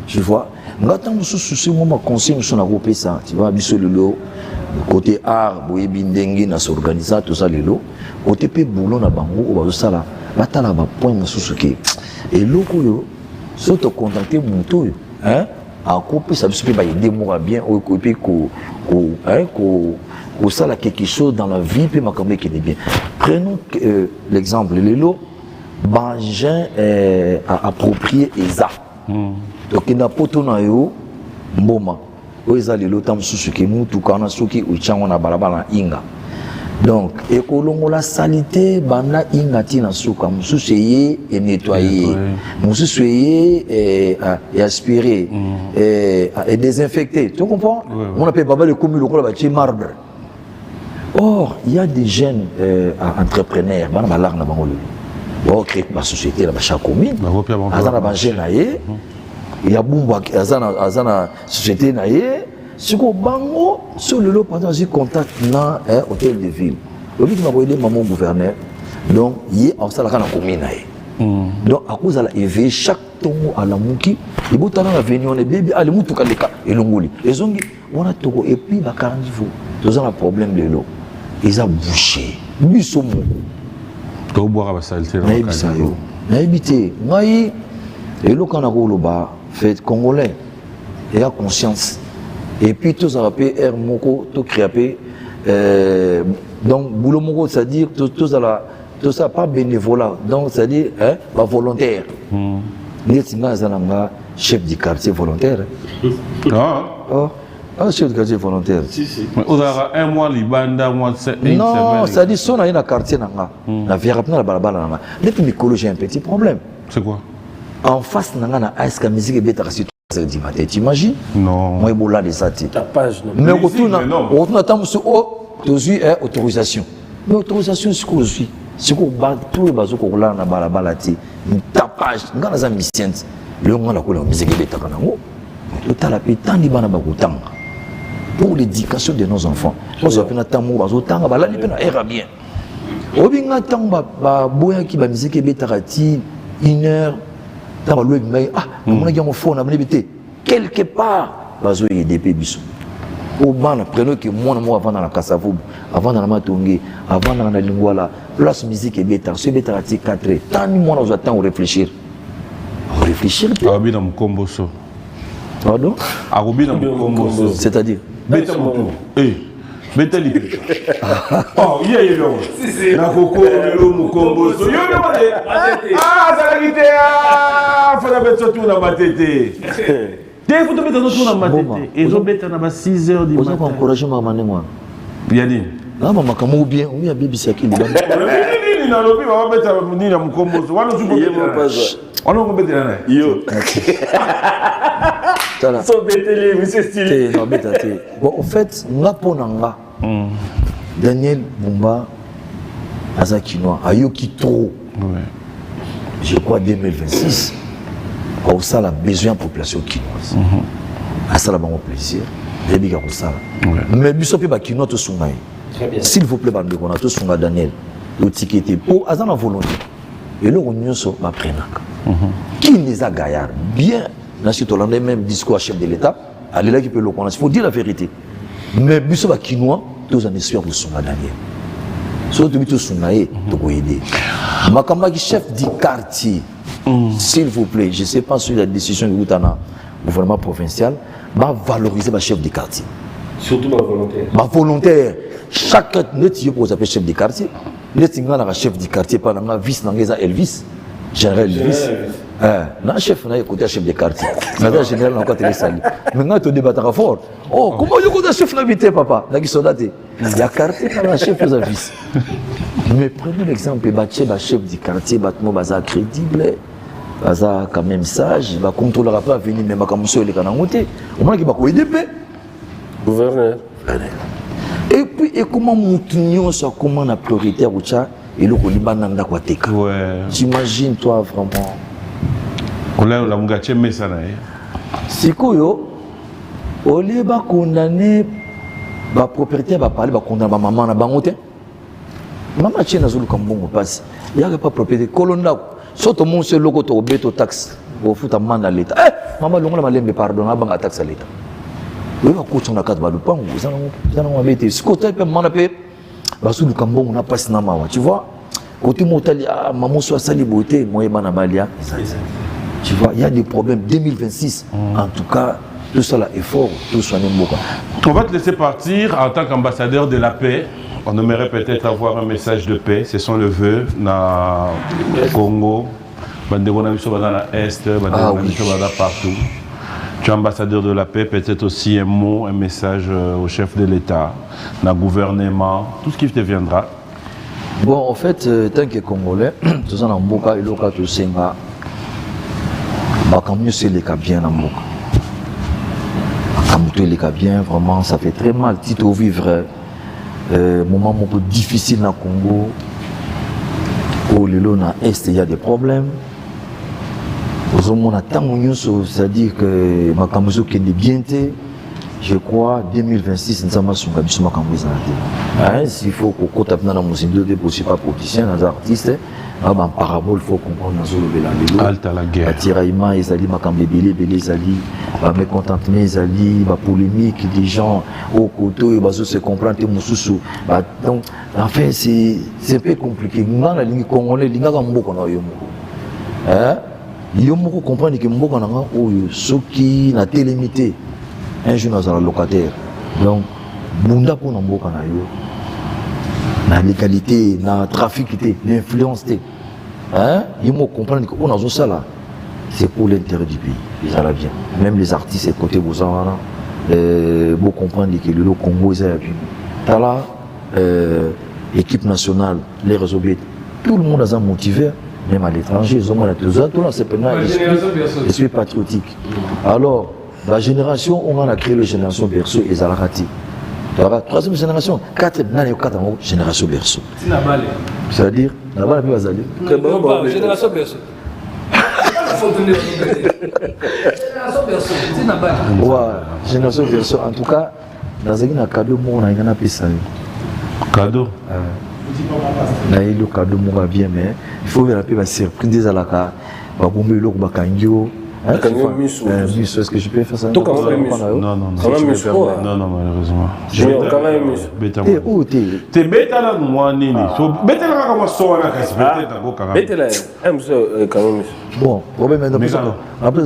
Tu vois? Ngata musu susu mo ma conseil musu na groupe ça, tu vois biso lelo côté art boyebi ndenge na s'organiser tout ça lelo. Côté pe boulot na bango o bazo sala. Batala ba point musu ke. Et loko yo so to contacter muto yo, hein? A couper ça biso pe ba aider moi bien o couper ko ça là quelque chose dans la vie puis makambe qui est bien. Prenons l'exemple lelo Bangin a approprié Eza. Donc il n'a pas tout na yo mboma. Eza lelo tam susuki mutu kana suki uchango na balabala inga. Donc ekolongo la salité bana inga tina suka mususuye et nettoyer. Mususuye et aspirer et désinfecter. Tu comprends? On appelle baba le commun le ba marbre. Or, il y a des jeunes entrepreneurs, bana balar na bangolo. Bon, créer ma société là, chaque commune. Azana bangé naie. Il y a bumba azana société naie. Ce qu'on bango sur le lot pendant j'ai contact na hôtel de ville. Le but m'a envoyé maman gouverneur. Donc hier en ça la kana commune naie. Donc à cause de la éveil chaque tongo à la muki, il bout dans la venue on est bébé allez mutu kaleka et longoli. Les ongi on a toko et puis ba 40 jours. Tous un problème de l'eau. Ils ont bouché. Biso moko. Ko boire ba saleté là. Na habité. Ngai et le kana ko loba fait congolais. Et a conscience. Et puis tous a rappelé air moko to créapé donc boulot moko c'est-à-dire tout ça pas bénévolat. Donc c'est-à-dire pas volontaire. Netinga zananga chef du quartier volontaire. Ah. Oh. Un chef de quartier volontaire. Si. On a un mois libanda, un mois de semaine. Non, ça dit son a un quartier nanga. La vie rapide la balabala nanga. Dès que j'ai un petit problème. C'est quoi? En face nanga na aska musique et bêta sur 3h du matin. Tu imagines? Non. Moi il boula de ça. Ta page non. Mais on attend sur autorisation. Mais autorisation c'est quoi aussi? C'est quoi tout le bazo ko la na balabala ti. Tapage ngana za misient. Le ngana ko la musique et bêta kanango. Tout à la pétan di bana bakutanga. Pour l'éducation de nos enfants. Nous avons un temps où tanga ba la lipena era bien. Obinga tanga ba boya ki ba musique betarati 1 heure ta ba lobi mai on a gagné mon phone na bité quelque part bazo EDP biso. Au bana prenons que moi avant dans la Kasavubu, avant dans la Matongi, avant dans la Lingwala, place musique et betar, ce betarati 4 heures. Tant moi nous attend réfléchir. Réfléchir. Ah bien dans mon combo so. Pardon? Arobi dans mon combo so. C'est-à-dire Beta mon Beta lipe. Oh, il y a eu na koko le mukombo so. Yo demandé. Ah, ça la quitté. Ah, faut la mettre tout na matete. T'es faut te mettre tout na matete. Et zo beta na ba 6h du matin. On encourager maman moi. Bien dit. Ah maman comment bien, on a bibi ça qui li. Ni na lobi ba beta ni na mukombo so. Wana su ko. On a beta na. Yo. So bêtez monsieur stylé. Non, bon, en fait, Ngaponanga, Daniel Bumba, Azakinois, Ayoki Toro, je crois 2026, ça a besoin de la population quinoise. Ça a bon plaisir. Mais Bissopi Bakino, tout son s'il vous plaît, on a tout son Daniel, le ticket pour Azana volonté. Et là, on y a qui les a gaillards bien. Dans le même discours à chef de l'État, allez là qui peut le connaître. Il faut dire la vérité. Mais Bissot va quinois, tous en espoir pour son Daniel. Surtout tous son naïe, tu peux aider. Makamaki chef du quartier, s'il vous plaît, je ne sais pas sur la décision du gouvernement provincial, va valoriser le chef du quartier. Surtout ma volontaire. Ma volontaire. Chaque net pour s'appeler chef du quartier. Net un chef du quartier, pas un vice, Elvis. Général Elvis. Non, chef, on a écouté chef de quartier. Maintenant, général, on a encore télésalé. Maintenant, tu débattras fort. Oh, comment il y a un chef d'invité, papa? Il y a quartier, il y a un chef de vice. Mais prenez l'exemple, il y a un chef du quartier, il y a un crédible, il y a quand même sage, il va contrôler pas venir, mais il va monsieur les canangotés. Au moins, il va aider. Gouverneur. Et puis, et comment nous tenions ça, comment on a prioritaire, et le Kolibananda Kwateka. Ouais. T'imagines, toi, vraiment. On a la Mungatié Messana. C'est quoi, yo? Au lieu de condamner la propriété, va parler, va condamner ma maman à Bangote. Maman, tu es dans le Kambongo, passe. Il n'y a pas de propriété. Colonna, surtout mon seul logo, tu as obéi aux taxes. Au foot, à man à l'État. Eh, maman, l'on a l'aimé, pardon, à la taxe à l'État. Oui, on a coach on a quatre balles, vous en avez été. Ce côté, peut m'en appeler. Basou le Kambongo, on a pas cinéma. Tu vois, côté Motali, maman soit sali beauté, moi et Manabalia. Tu vois, il y a des problèmes. 2026, en tout cas, tout ça là est fort, tout ça n'est pas. On va te laisser partir en tant qu'ambassadeur de la paix. On aimerait peut-être avoir un message de paix. Ce sont le vœu dans le Congo, dans l'Est, partout. Tu es ambassadeur de la paix, peut-être aussi un mot, un message au chef de l'État, dans le gouvernement, tout ce qui te viendra. Bon, en fait, tant que Congolais, tout ça dans le Mboka, il y a tout ça. Quand mieux c'est les cas bien dans le Mboka. Quand mieux les cas bien, vraiment, ça fait très mal. Si tu vivre moment un peu difficile dans le Congo, où l'Est, il y a des problèmes. C'est-à-dire que ma Kamouzo qui est bien, je crois 2026 nous avons ma Kamouzo. S'il faut qu'on tape dans la musique de possible pas politicien, dans les artistes, en parabole, il faut comprendre dans le Alta la guerre. Tiraillement, ils allaient ma Kambébélé, ils allaient mécontentement, ils allaient ma polémique des gens au côté, ils se comprendre donc en fait c'est un peu compliqué. Nous dans la ligne congolaise, ligne comme beaucoup na yomo. Yomo comprendre que beaucoup na oyo soki na télémité un jour dans un locataire. Donc bunda pour na beaucoup na yo. Na légalité, na trafic, l'influence. Ils m'ont compris qu'on a ça là. C'est pour l'intérêt du pays. Ils allaient bien. Même les artistes, et côté Bouzana, vous comprenez que le Congo, ils allaient bien. T'as là, équipe nationale, les réseaux, tout le monde a motivé, même à l'étranger, ils ont tout ça, tout là, c'est pas l'esprit patriotique. Alors, la génération, on a créé la génération Berceau et Zalakati. La troisième génération, 4 génération Berceau. C'est-à-dire, là-bas, la Zali. Génération Berceau. Génération Berceau. En tout cas, dans un cadeau, on a un pissé. Cadeau. On a eu le cadeau, on va bien, mais il faut faire la surprise des alaka. On va bomber le Bakangyo. Est-ce que je peux faire ça? Non, malheureusement. T'es bête là, moi, Nini. Bête là, comment ça va? Bête là, bon, problème maintenant.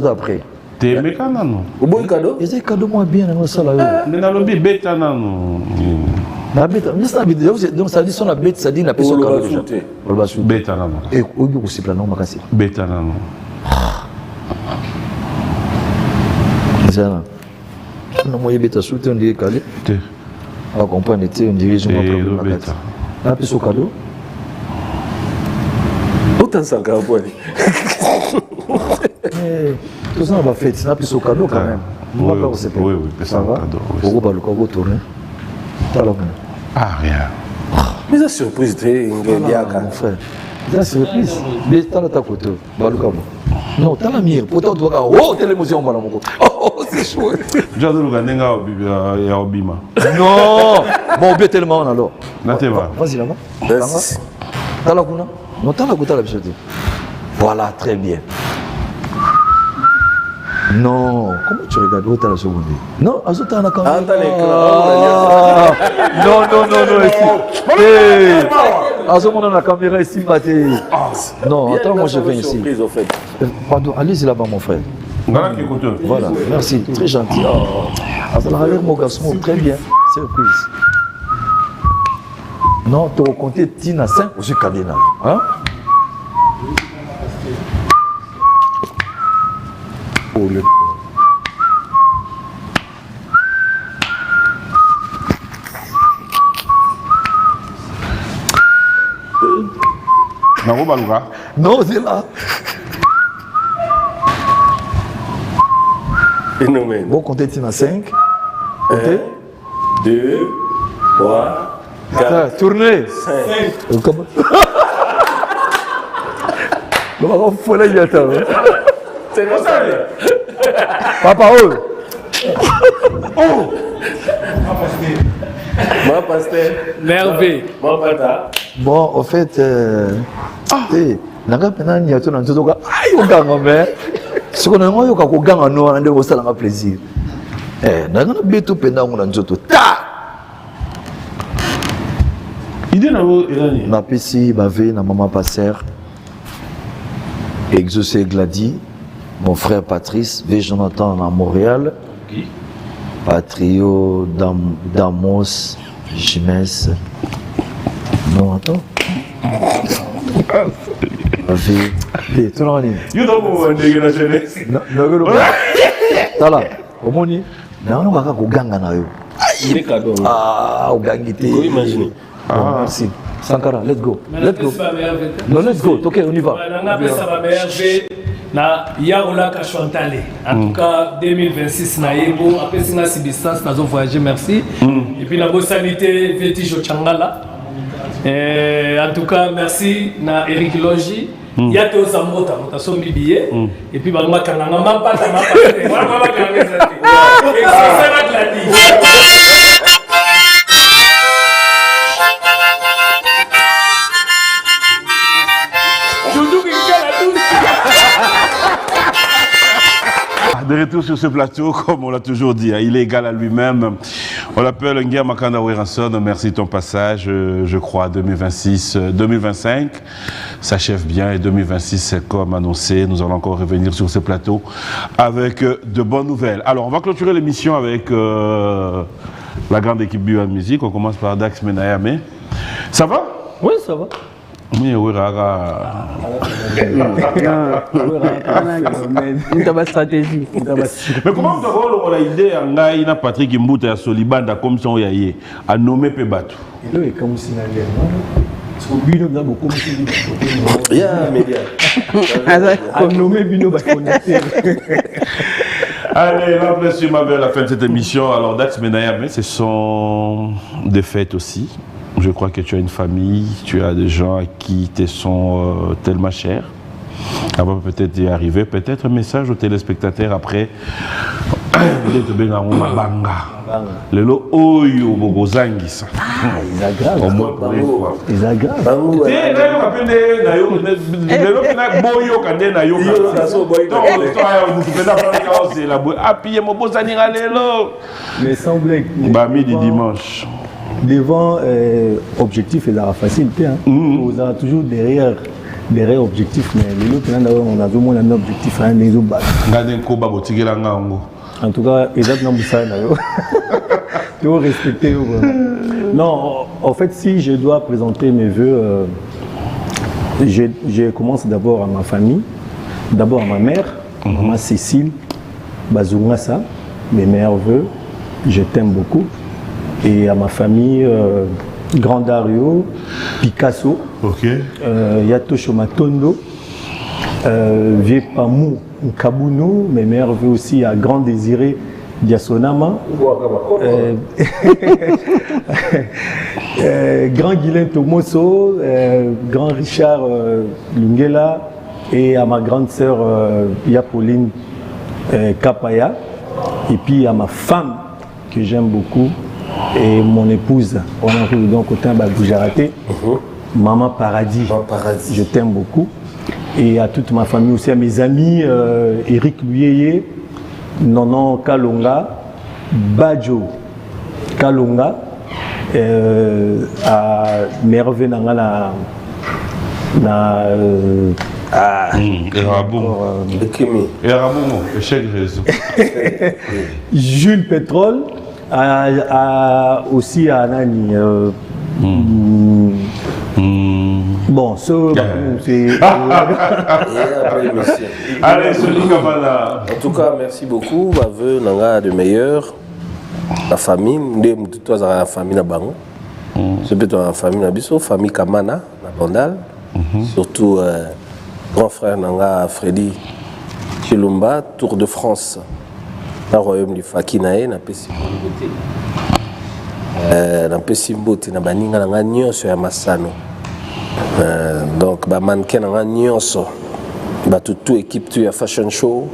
Après. T'es mécano, non? Au bon cadeau? Et c'est cadeau, moi, bien, dans ça là. Mais dans le lobby, bête là, non. La bête, donc ça dit son la bête, ça dit la personne qui a bête là, non. Et où est-ce que c'est plan, non, Makassi? Bête là, non. Non, moi, il y a on dirait calé. On va comprendre, on dirait que je la pièce au cadeau. Autant ça, tout ça, on va faire, c'est la pièce au cadeau quand même. Oui, ça va. Pourquoi pas le cadeau tourner? Ah, rien. Mais ça surprise, mon frère. C'est surprise. Mais t'as la côté. Non, t'as la mire. Pourtant, tu vas oh, t'as l'émotion, oh, c'est chaud. J'ai le gars, Obima. Non, bon, bien tellement alors. Vas-y là-bas. T'as la goût, non, t'as la goût, t'as la bichotte. Voilà, très bien. Non, comment tu regardes où t'as la seconde? Non, Azo t'as la caméra. Non, ici. Azo on a la caméra ici, Maté. Non, attends, moi je viens ici. Pardon, allez-y là-bas, mon frère. Voilà, merci, très gentil. Azo la mon garçon, très bien, surprise. Non, tu as compté Tina 5 aussi cardinal. Hein? Oh, le... Non, c'est là. Phénomène. Bon, comptez Tina 5. 1, 2, 3, 4. Tournez. 5. on faut les attendre. C'est comme ça. Papa, oh. Moi, pasteur. Merveille. Moi, pata. Bon, en fait, nanga pena ni ato na nzoto ka ayo ganga mais ce qu'on a eu ka ko ganga no na ndeko sala nga plaisir nanga na beto pena ngo na nzoto ta idée na wo irani na pesi bave na maman passer exaucé Glady mon frère Patrice V Jonathan à Montréal Patrio Damos Jimes non attends Bave tout le monde yo do mo ndenge na jeunesse tala omoni naona kaka koganga na yo Il est cadeau. ogangi te Imagine. merci Sankara let's go let's go Non, non let's go ok on y va na Yaoulaka Chantale. En tout cas, 2026, na Yebo, après c'est une distance, nous avons voyagé, merci. Et puis la bonne sanité, Vétijo Changala. En tout cas, merci na Eric Logi. Il y a tous en mota, mota son billet. Et puis, bah, ma kananga, ma pata, ma pata, ma kananga, et c'est ça la dit. De retour sur ce plateau, comme on l'a toujours dit, il est égal à lui-même. On l'appelle Nguia Makanda Weranson. Merci de ton passage, je crois, 2026, 2025 s'achève bien et 2026, c'est comme annoncé. Nous allons encore revenir sur ce plateau avec de bonnes nouvelles. Alors, on va clôturer l'émission avec la grande équipe Buan Music. On commence par Dax Menayame. Ça va? Oui, ça va. Oui, oui, stratégie. Mais comment tu as l'idée de Patrick Mbouta à Solibanda comme son yaye à nommer Pebatou? Il est comme si Bino n'a beaucoup de Yeah, média. à nommer Bino Bakonaté. Allez, là, monsieur Mabel, à la fin de cette émission. Alors, Dax Menayame, ce sont des fêtes aussi. Je crois que tu as une famille, tu as des gens à qui te sont tellement chers. Avant peut-être y arriver, peut-être un message aux téléspectateurs après. Le lo oyo bogozangisa. Ils aggravent. Au moins pour une fois. Ils aggravent. Mais sans blague. Midi dimanche. Devant objectif, il a facilité. Vous avez toujours derrière objectif, mais les autres, on a vraiment un objectif. En tout cas, ils ont tout respecter. Non, en fait, si je dois présenter mes voeux, je commence d'abord à ma famille, d'abord à ma mère, maman Cécile, Bazungasa, mes meilleurs voeux, je t'aime beaucoup. Et à ma famille, Grand Dario, Picasso, Yato Shomatondo, Vieux Pamou, Kabuno, mes meilleurs voeux aussi à Grand Désiré, Diasonama, Grand Guilain Tomoso, Grand Richard Lungela et à ma grande sœur Yapauline Kapaya, et puis à ma femme que j'aime beaucoup, et mon épouse, on a vu donc autant Boujarate, Maman Paradis, je t'aime beaucoup. Et à toute ma famille aussi, à mes amis, Eric Luyeye, Nonon Kalonga, Badjo Kalonga, à Merve Nangala, Jules Pétrole, aussi à Nani. Bon, c'est. Allez, celui là. En tout cas, merci beaucoup. Ma vœu, Nanga de meilleur. La famille, toi, la famille Nabango. C'est plutôt la famille Nabiso, famille Kamana, la Bandal. Surtout, grand frère Nanga Freddy Chilumba, Tour de France. Dans le royaume du Fakinae, na Pessimbote. Na Pessimbote, na Baninga, na Nyonso ya Masano. Donc, ba mannequin na Nyonso toute équipe tu a fashion show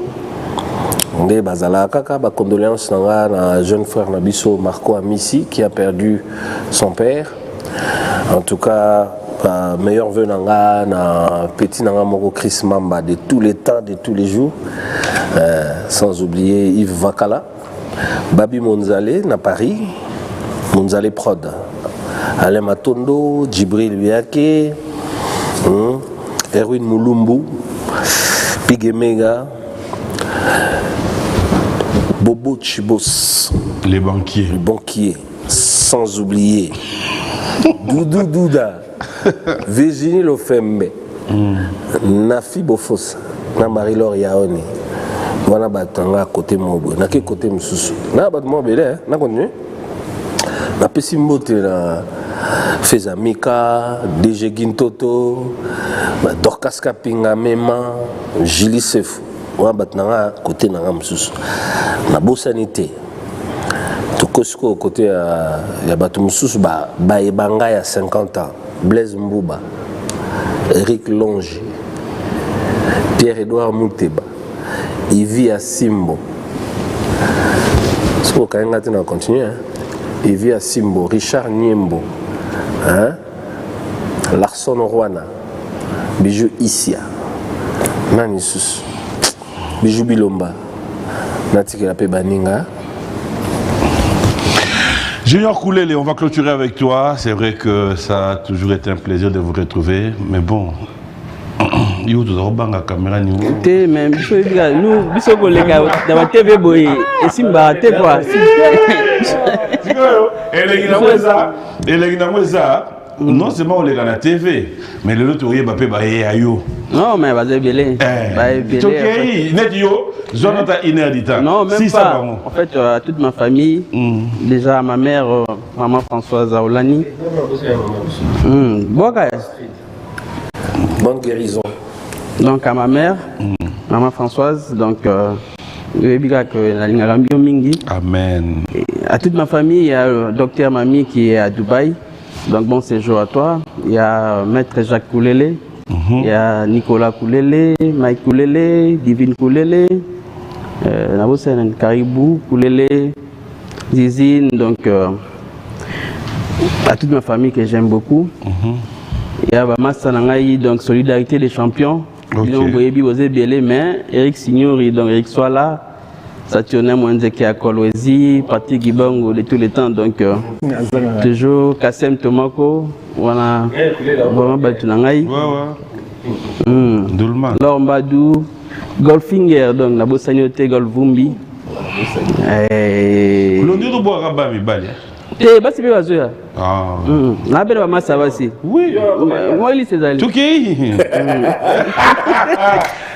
nde bazala kaka ba condoléances na jeune frère Nabiso Marco Amissi qui a perdu son père. En tout cas meilleur vœu nanga na petit nanga moko Chris Mamba de tous les temps, de tous les jours, sans oublier Yves Vakala, Babi Monzale na Paris, Monzale Prod, Alain Matondo, Djibril Biake, Erwin Moulumbu, Pigemega, Bobo Chibos, les banquiers, sans oublier Doudou Douda, Virginie Lofembe, Nafi Bofos, na Marie-Laure Yaoni. Voilà batanga côté mobo, na quel côté msusu. Na battement belé, na continue. Na pesimbote na Fezamika, DG Gintoto, Dorcas Kapinga Mema, Julie Sefu. Voilà batanga côté na msusu. Na beau sanité. Tokosko côté ya batu msusu ba ebanga ya 50 ans. Blaise Mbouba, Eric Longe, Pierre-Edouard Mouteba, Yvi Asimbo. Ce qu'on a continué, Yvi Asimbo, Richard Niembo, Larson Rwana, Bijou Issia, Nanisus, Bijou Bilomba, Natiki la Baninga. Junior Koulele, on va clôturer avec toi. C'est vrai que ça a toujours été un plaisir de vous retrouver. Mais bon, il y a une caméra. Nous, nous, TV boy, et Simba, TV quoi. Non seulement on les gagne à la TV, mais le autre, il y a non, mais vas-y, belé. Non, même pas. En fait, toute ma famille, déjà ma mère, maman Françoise Aolani. Bonne guérison. Donc à ma mère, maman Françoise, donc Amen. Et à toute ma famille, il y a le docteur Mami qui est à Dubaï. Donc bon séjour à toi. Il y a maître Jacques Koulele. Il y a Nicolas Koulele, Mike Koulele, Divine Koulele, Caribou Koulele, Zizine, donc à toute ma famille que j'aime beaucoup. Il y a Massa Nangaï, donc Solidarité des champions. Mais Eric Signori, donc Eric Soala, Saturnin Mouenzeki à Kolwezi, Patrick Gibongo de tous les temps, donc toujours Kassem Tomako, voilà, vraiment Batunangaï. Laure Mbadou, Golfinger, donc la Bossagnoté, Golvumbi. Eh, bah c'est bien sûr. Ah. La belle maman ça va aussi. Oui. Moi il s'est allé. Ok.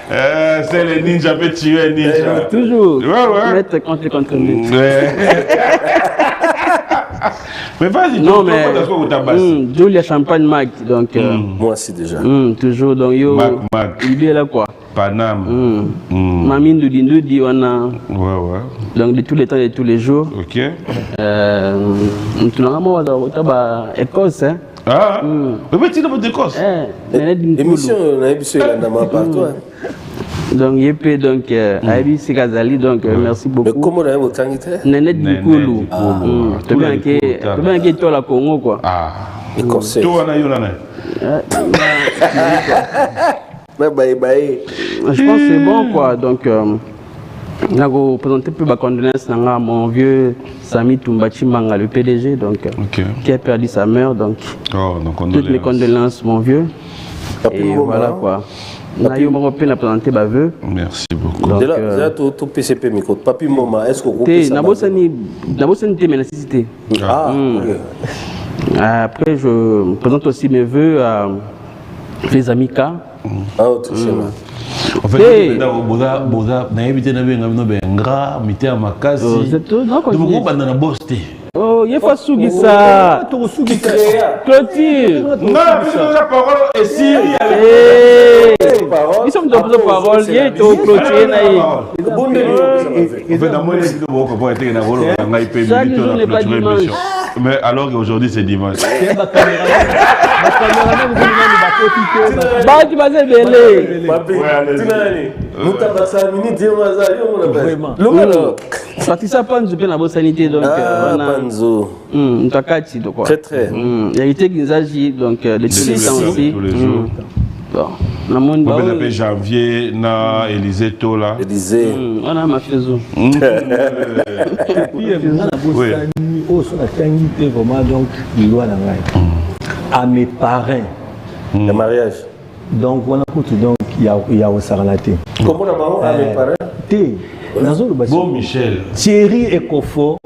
C'est les ninjas peut tuer ninja. Toujours. Ouais. Mettre contre lui. Mais vas-y. Non mais. Julia Champagne Mag donc. Moi aussi déjà. Toujours donc yo. Mag. Il est là quoi. Panam. Mamine Doudi on a. Ouais. Donc de tous les temps et de tous les jours. Ok. Tu n'as pas Écosse, hein? Ah, mais tu n'as pas d'Écosse. Émission, on a émission partout. Donc, Yépé, donc, Aïbi Sikazali, donc, merci beaucoup. Mais comment on a votre sanité? Nénette Bikoulou. Tu bien que toi, la Congo, quoi. Ah, Écossais. Toi, on a eu la Je pense que c'est bon, quoi. Donc, je vais présenter plus ma condoléance à mon vieux Sami Toumbachi Manga, le PDG, donc, qui a perdu sa mère. Donc, toutes mes condoléances, mon vieux. Et voilà quoi. Merci beaucoup. Donc, là, tout PCP, Papi Moma, est-ce que vous après, je présente aussi mes voeux à les amis K. En fait, oh, il faut souguer ça. Clôture. Non, la parole est si. Ils sont dans la parole. Il est au clôture. Chaque jour n'est pas dimanche. Mais alors qu'aujourd'hui c'est dimanche. Bah, tu vas être belé. Parti ça pas nous la bonne sanité donc Panzo. Takati donc quoi. Très très. Il y a été qui s'agit donc les tous les temps aussi. Tous les jours. Bon. Na monde Bah oui. Janvier na Élysée Tola. Élysée. On a ma faisou. Puis on a bossé au son activité vraiment donc il doit à mes parrains. Le mariage. Donc voilà écoute donc il y a au Saranaté. Comment on a marrant à mes parents? Bon Michel. Thierry Ecofort,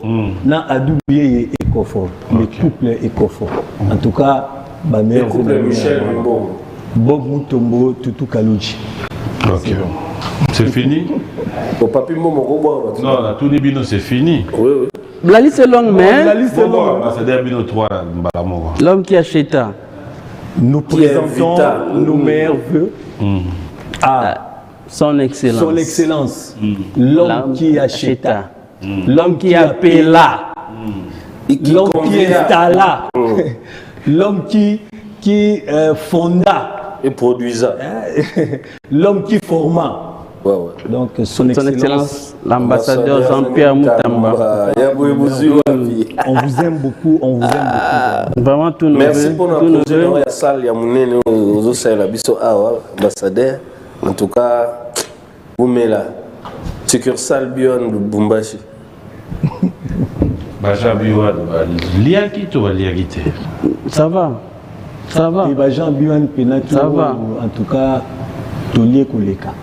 na Adoubié Ecofort, le couple Ecofort. En tout cas, ma mère. Le couple Michel Mimbo. Bob Mutombo, Tutu Kalouchi. Ok. C'est fini? Au papi Momo Robo. Non, la Touni Bino c'est fini. Oui, oui. La liste est longue, mais. La liste est longue. Ambassadeur Bino 3, Mbalamoro. L'homme qui achète. Nous présentons nos meilleurs vœux à son excellence. Son excellence. L'homme qui acheta. L'homme qui appela. L'homme qui installa. L'homme qui fonda. Et produisa. L'homme qui forma. Ouais, ouais. Donc, son excellence, l'ambassadeur Jean-Pierre Moutamba. On vous aime beaucoup, on vous aime beaucoup. Vraiment, tout nous. Merci pour notre salle. Ambassadeur. En tout cas, vous mettez là. Succursale Bion Bumbashi. Baja Biwan, Liaki to Liagite. Ça va. Ça va. Et Baja Biwan Penatou. Ça va. En tout cas, Tolier Koleka.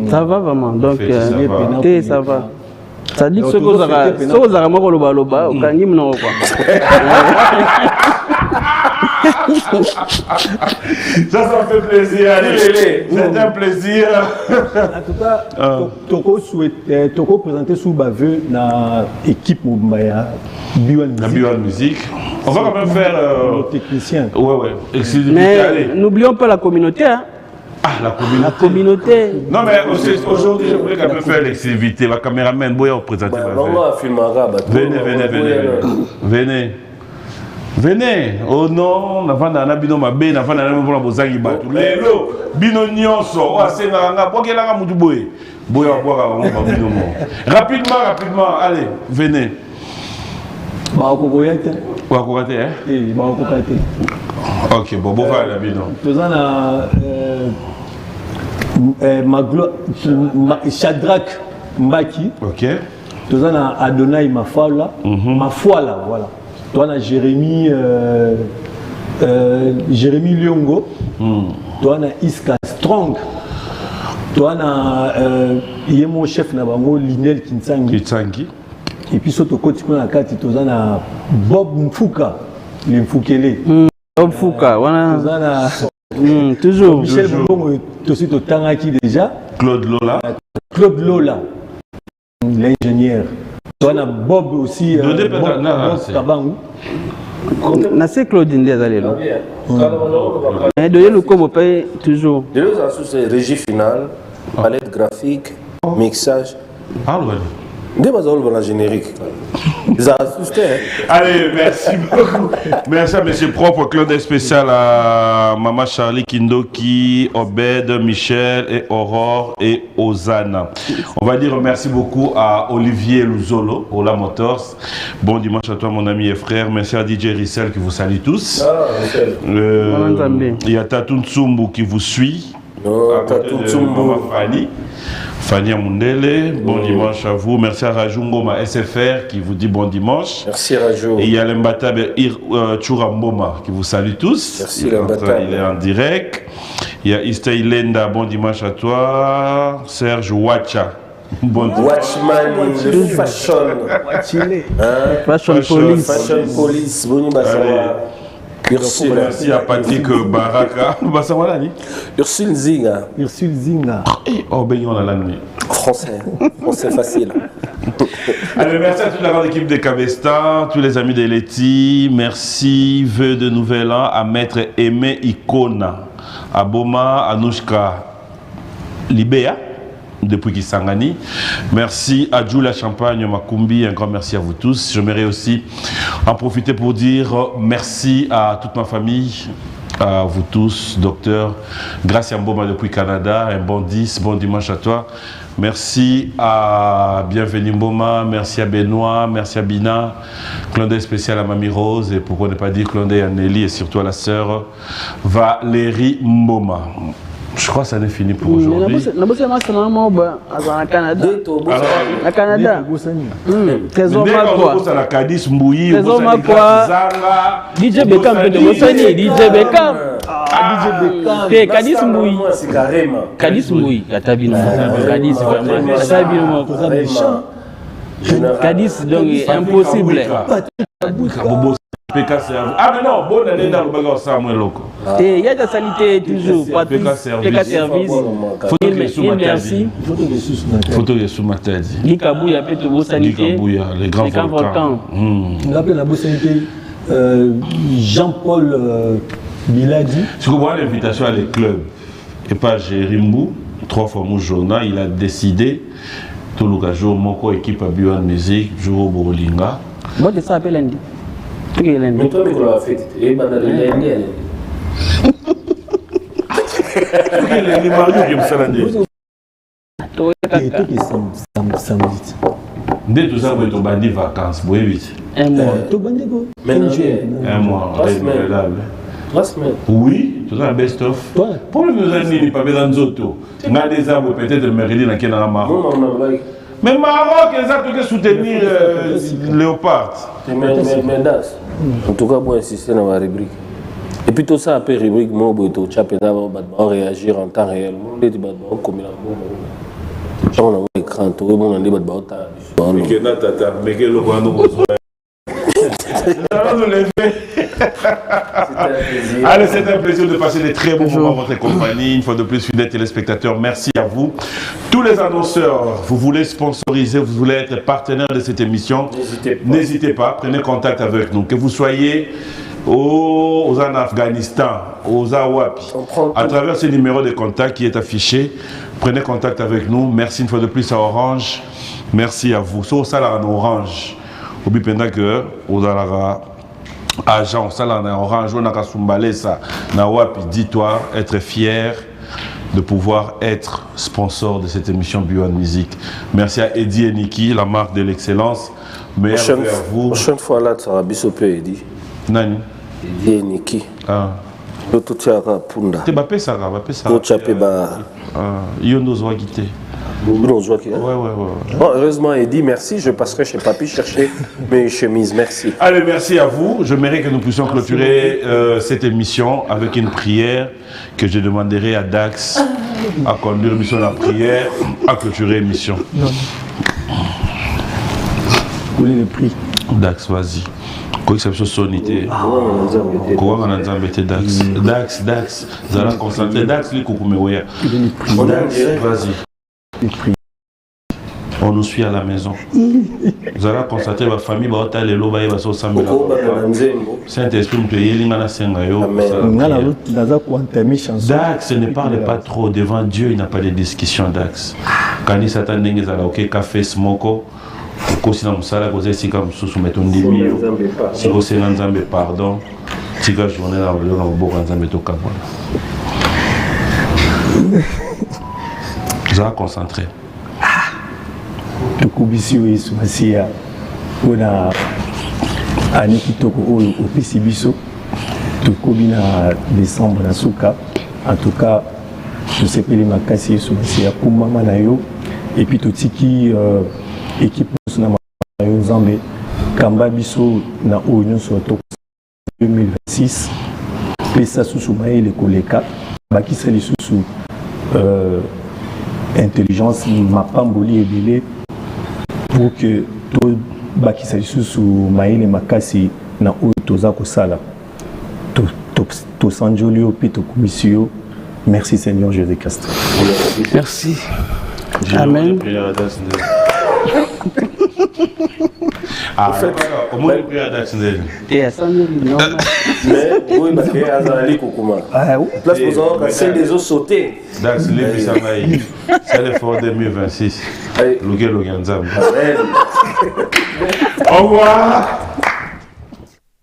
Ça va vraiment. Donc, ça va. Ça dit que ce que vous Ça me fait plaisir. C'est un plaisir. En tout cas, Toko présenté sous baveux dans l'équipe Moubaya Biwan Music. On va quand même faire. Nos techniciens. Ouais. Mais n'oublions pas la communauté. Hein. Ah, la communauté. Non, mais aujourd'hui, je voulais quand même faire l'exclusivité. Ma caméraman, Boya, vous présenter. Venez. Oh non, na vanda na bino mabe, na vanda na mbona bozangi batu. Lelo, bino nyonso, o asenga nga, bokela nga mutu boye. Boya boka ba bino mo. Rapidement, allez, venez. Ba ko boyate. Wa ko kate ba ko kate. OK, bon va la bino. Tozana Maglo Shadrach Mbaki. OK. Tozana Adonai Mafala, Mafuala, voilà. Toi, on a Jérémy Lyongo. Toi, on a Iska Strong. Toi, on a mon chef Nabango, Linel Kinsangi. Et puis, surtout, quand tu connais la carte, tu as Bob Mfuka, le Mfukele. Bob Mfuka, voilà. Toujours. Michel Mbongo, tu aussi, tu Tangaki déjà. Claude Lola, l'ingénieur. On a Bob aussi. Bob Kabangu. C'est Claudine Dézalelo. Mais de nous comme on paye toujours. De nous associer régie finale, palette graphique, mixage. Dès que vous avez générique. Allez, merci beaucoup. Merci à M. Propre, Claude spécial à Maman Charlie Kindoki, Obed, Michel et Aurore et Ozana. On va dire merci beaucoup à Olivier Luzolo, Ola Motors. Bon dimanche à toi mon ami et frère. Merci à DJ Rissel qui vous salue tous. Il y a Tatoun Tsumbu qui vous suit. Tatoun Tsumbu. Fanny Mundele, bon dimanche à vous. Merci à Rajou Ngoma SFR qui vous dit bon dimanche. Merci Rajou. Et il y a l'Embata Churamboma qui vous salue tous. Merci l'Embata. Il est en direct. Il y a Istay Lenda, bon dimanche à toi. Serge Wacha. Bon Watchman, Fashion. Fashion Police. Fashion Police, Boni Bassawa. Ursule. Merci à Patrick Baraka. Ursule Zinga. Oh, ben on a la nuit. Français facile. Allez, merci à toute la grande équipe de Cabesta, tous les amis de Leti. Merci, vœux de nouvel an à Maître Aimé Icona, à Boma, à Nouchka Libéa, depuis Kisangani. Merci à Julia Champagne Makumbi, un grand merci à vous tous. J'aimerais aussi En profiter pour dire merci à toute ma famille, à vous tous, docteur. Gracia Mboma depuis Canada, un bon 10, bon dimanche à toi. Merci à Bienvenue Mboma, merci à Benoît, merci à Bina, clin d'œil spécial à Mamie Rose et pourquoi ne pas dire clin d'œil à Nelly et surtout à la sœur Valérie Mboma. Je crois que ça n'est fini pour aujourd'hui. Au Canada. Au Canada. Trésor Makwa. DJ Beckham peut te montrer. DJ Beckham. Kadis Mbouyi. Kadis Mbouyi. Kadis vraiment. Kadis donc impossible. Ah mais non, bonne année dans le bagage Samuel Loko. Il y a de la salité toujours, PK Service. Merci. Photo de Soumatadi. Gikabouya peut te sanité. Les grands volcans. On appelle la sanité Jean-Paul Biladi. Si vous voyez l'invitation à les clubs, et pas Jérimou, 3 fois mon journal, il a décidé, tout le jour, mon équipe à Buan Music, jour au Bolinga. Moi, je s'appelle lundi. Mais toi, tu l'as fait. Et ben, lundi, les mariés qui me sont lundi. Samedi. Dès tout ça, vous avez des vacances, vous vite. Un mois. Un mois, 3 semaines. Oui, tout ça, best of. Pour nous amis, pas besoin d'autres. On a des arbres peut-être de Maryland qui est dans la Maroc. Mais Maroc, ils ont soutenir Léopard. Mais Das, en tout cas, moi, insister dans la rubrique. Et puis tout ça, après rubrique, moi, je vais réagir en temps réel. Je vais comme il a dit. On a un écran, tout le monde a dit Allez, c'est un plaisir de passer des très bons moments dans votre compagnie. Une fois de plus, fidèles téléspectateurs, merci à vous. Tous les annonceurs, vous voulez sponsoriser, vous voulez être partenaire de cette émission, n'hésitez pas, prenez contact avec nous. Que vous soyez en Afghanistan, aux Awapi, à travers ce numéro de contact qui est affiché, prenez contact avec nous. Merci une fois de plus à Orange. Merci à vous. So, ça là en Orange. Au but que vous avez agent, ça là en Orange, on a soumballé ça. Nawapi, dis-toi, être fier de pouvoir être sponsor de cette émission Buan Music. Merci à Eddie et Niki, la marque de l'excellence. Meilleur vers vous. Prochaine fois là, ça va bisopé Eddie. Nani? Eddie et Niki. Ah. L'autre tiara punda. Tu vas payer ça, va payer ça. L'autre chapé ba. Yondo zoa guité. Ouais. Bon, heureusement, Eddie, merci. Je passerai chez Papy chercher mes chemises. Merci. Allez, merci à vous. Je mérite que nous puissions clôturer cette émission avec une prière que je demanderai à Dax à conduire l'émission de la prière, à clôturer l'émission. Vous voulez le prix? Dax, vas-y. Quoi que ça soit sonité. Quoi on a embêté Dax. Dax. Vous allez concentrer Dax, les coucou me Dax, vas-y. On nous suit à la maison. Vous allez constater que la famille va être allée là-bas et va se sembler. Saint-Esprit, vous pouvez y Dax, ne parle pas trop. Devant Dieu, il n'a pas de discussion, Dax. Quand il s'attend à un café, smoko, si vous avez posé si comme sous mettons des millions, si vous avez un pardon, si vous avez un vous allez concentrer. Tukubisi wesu masia ona aniki toko au Pisibiso tukubi na décembre na suka en tout cas je sais pas les makasi yesu masia pour mama na yo et puis totiki équipe na yo Nzambe kamba biso na union sur 2026 pesa susu maele koleka bakisa lisusu intelligence mapamboli ebele pour que tout bakisa lisusu maele makasi na oyo toza kosala to sanjoli opi tokumisi yo. Merci Seigneur Jésus Christ. Merci. Amen. En fait, comment on prie à Dax Ndel? Et ça non. Mais oui, parce que Azali Kokuma. Ah oui. Place pour ça, c'est des os sautés. Dax Ndel Bisamaï. C'est l'effort 2026. Loge Loganzam. Au revoir.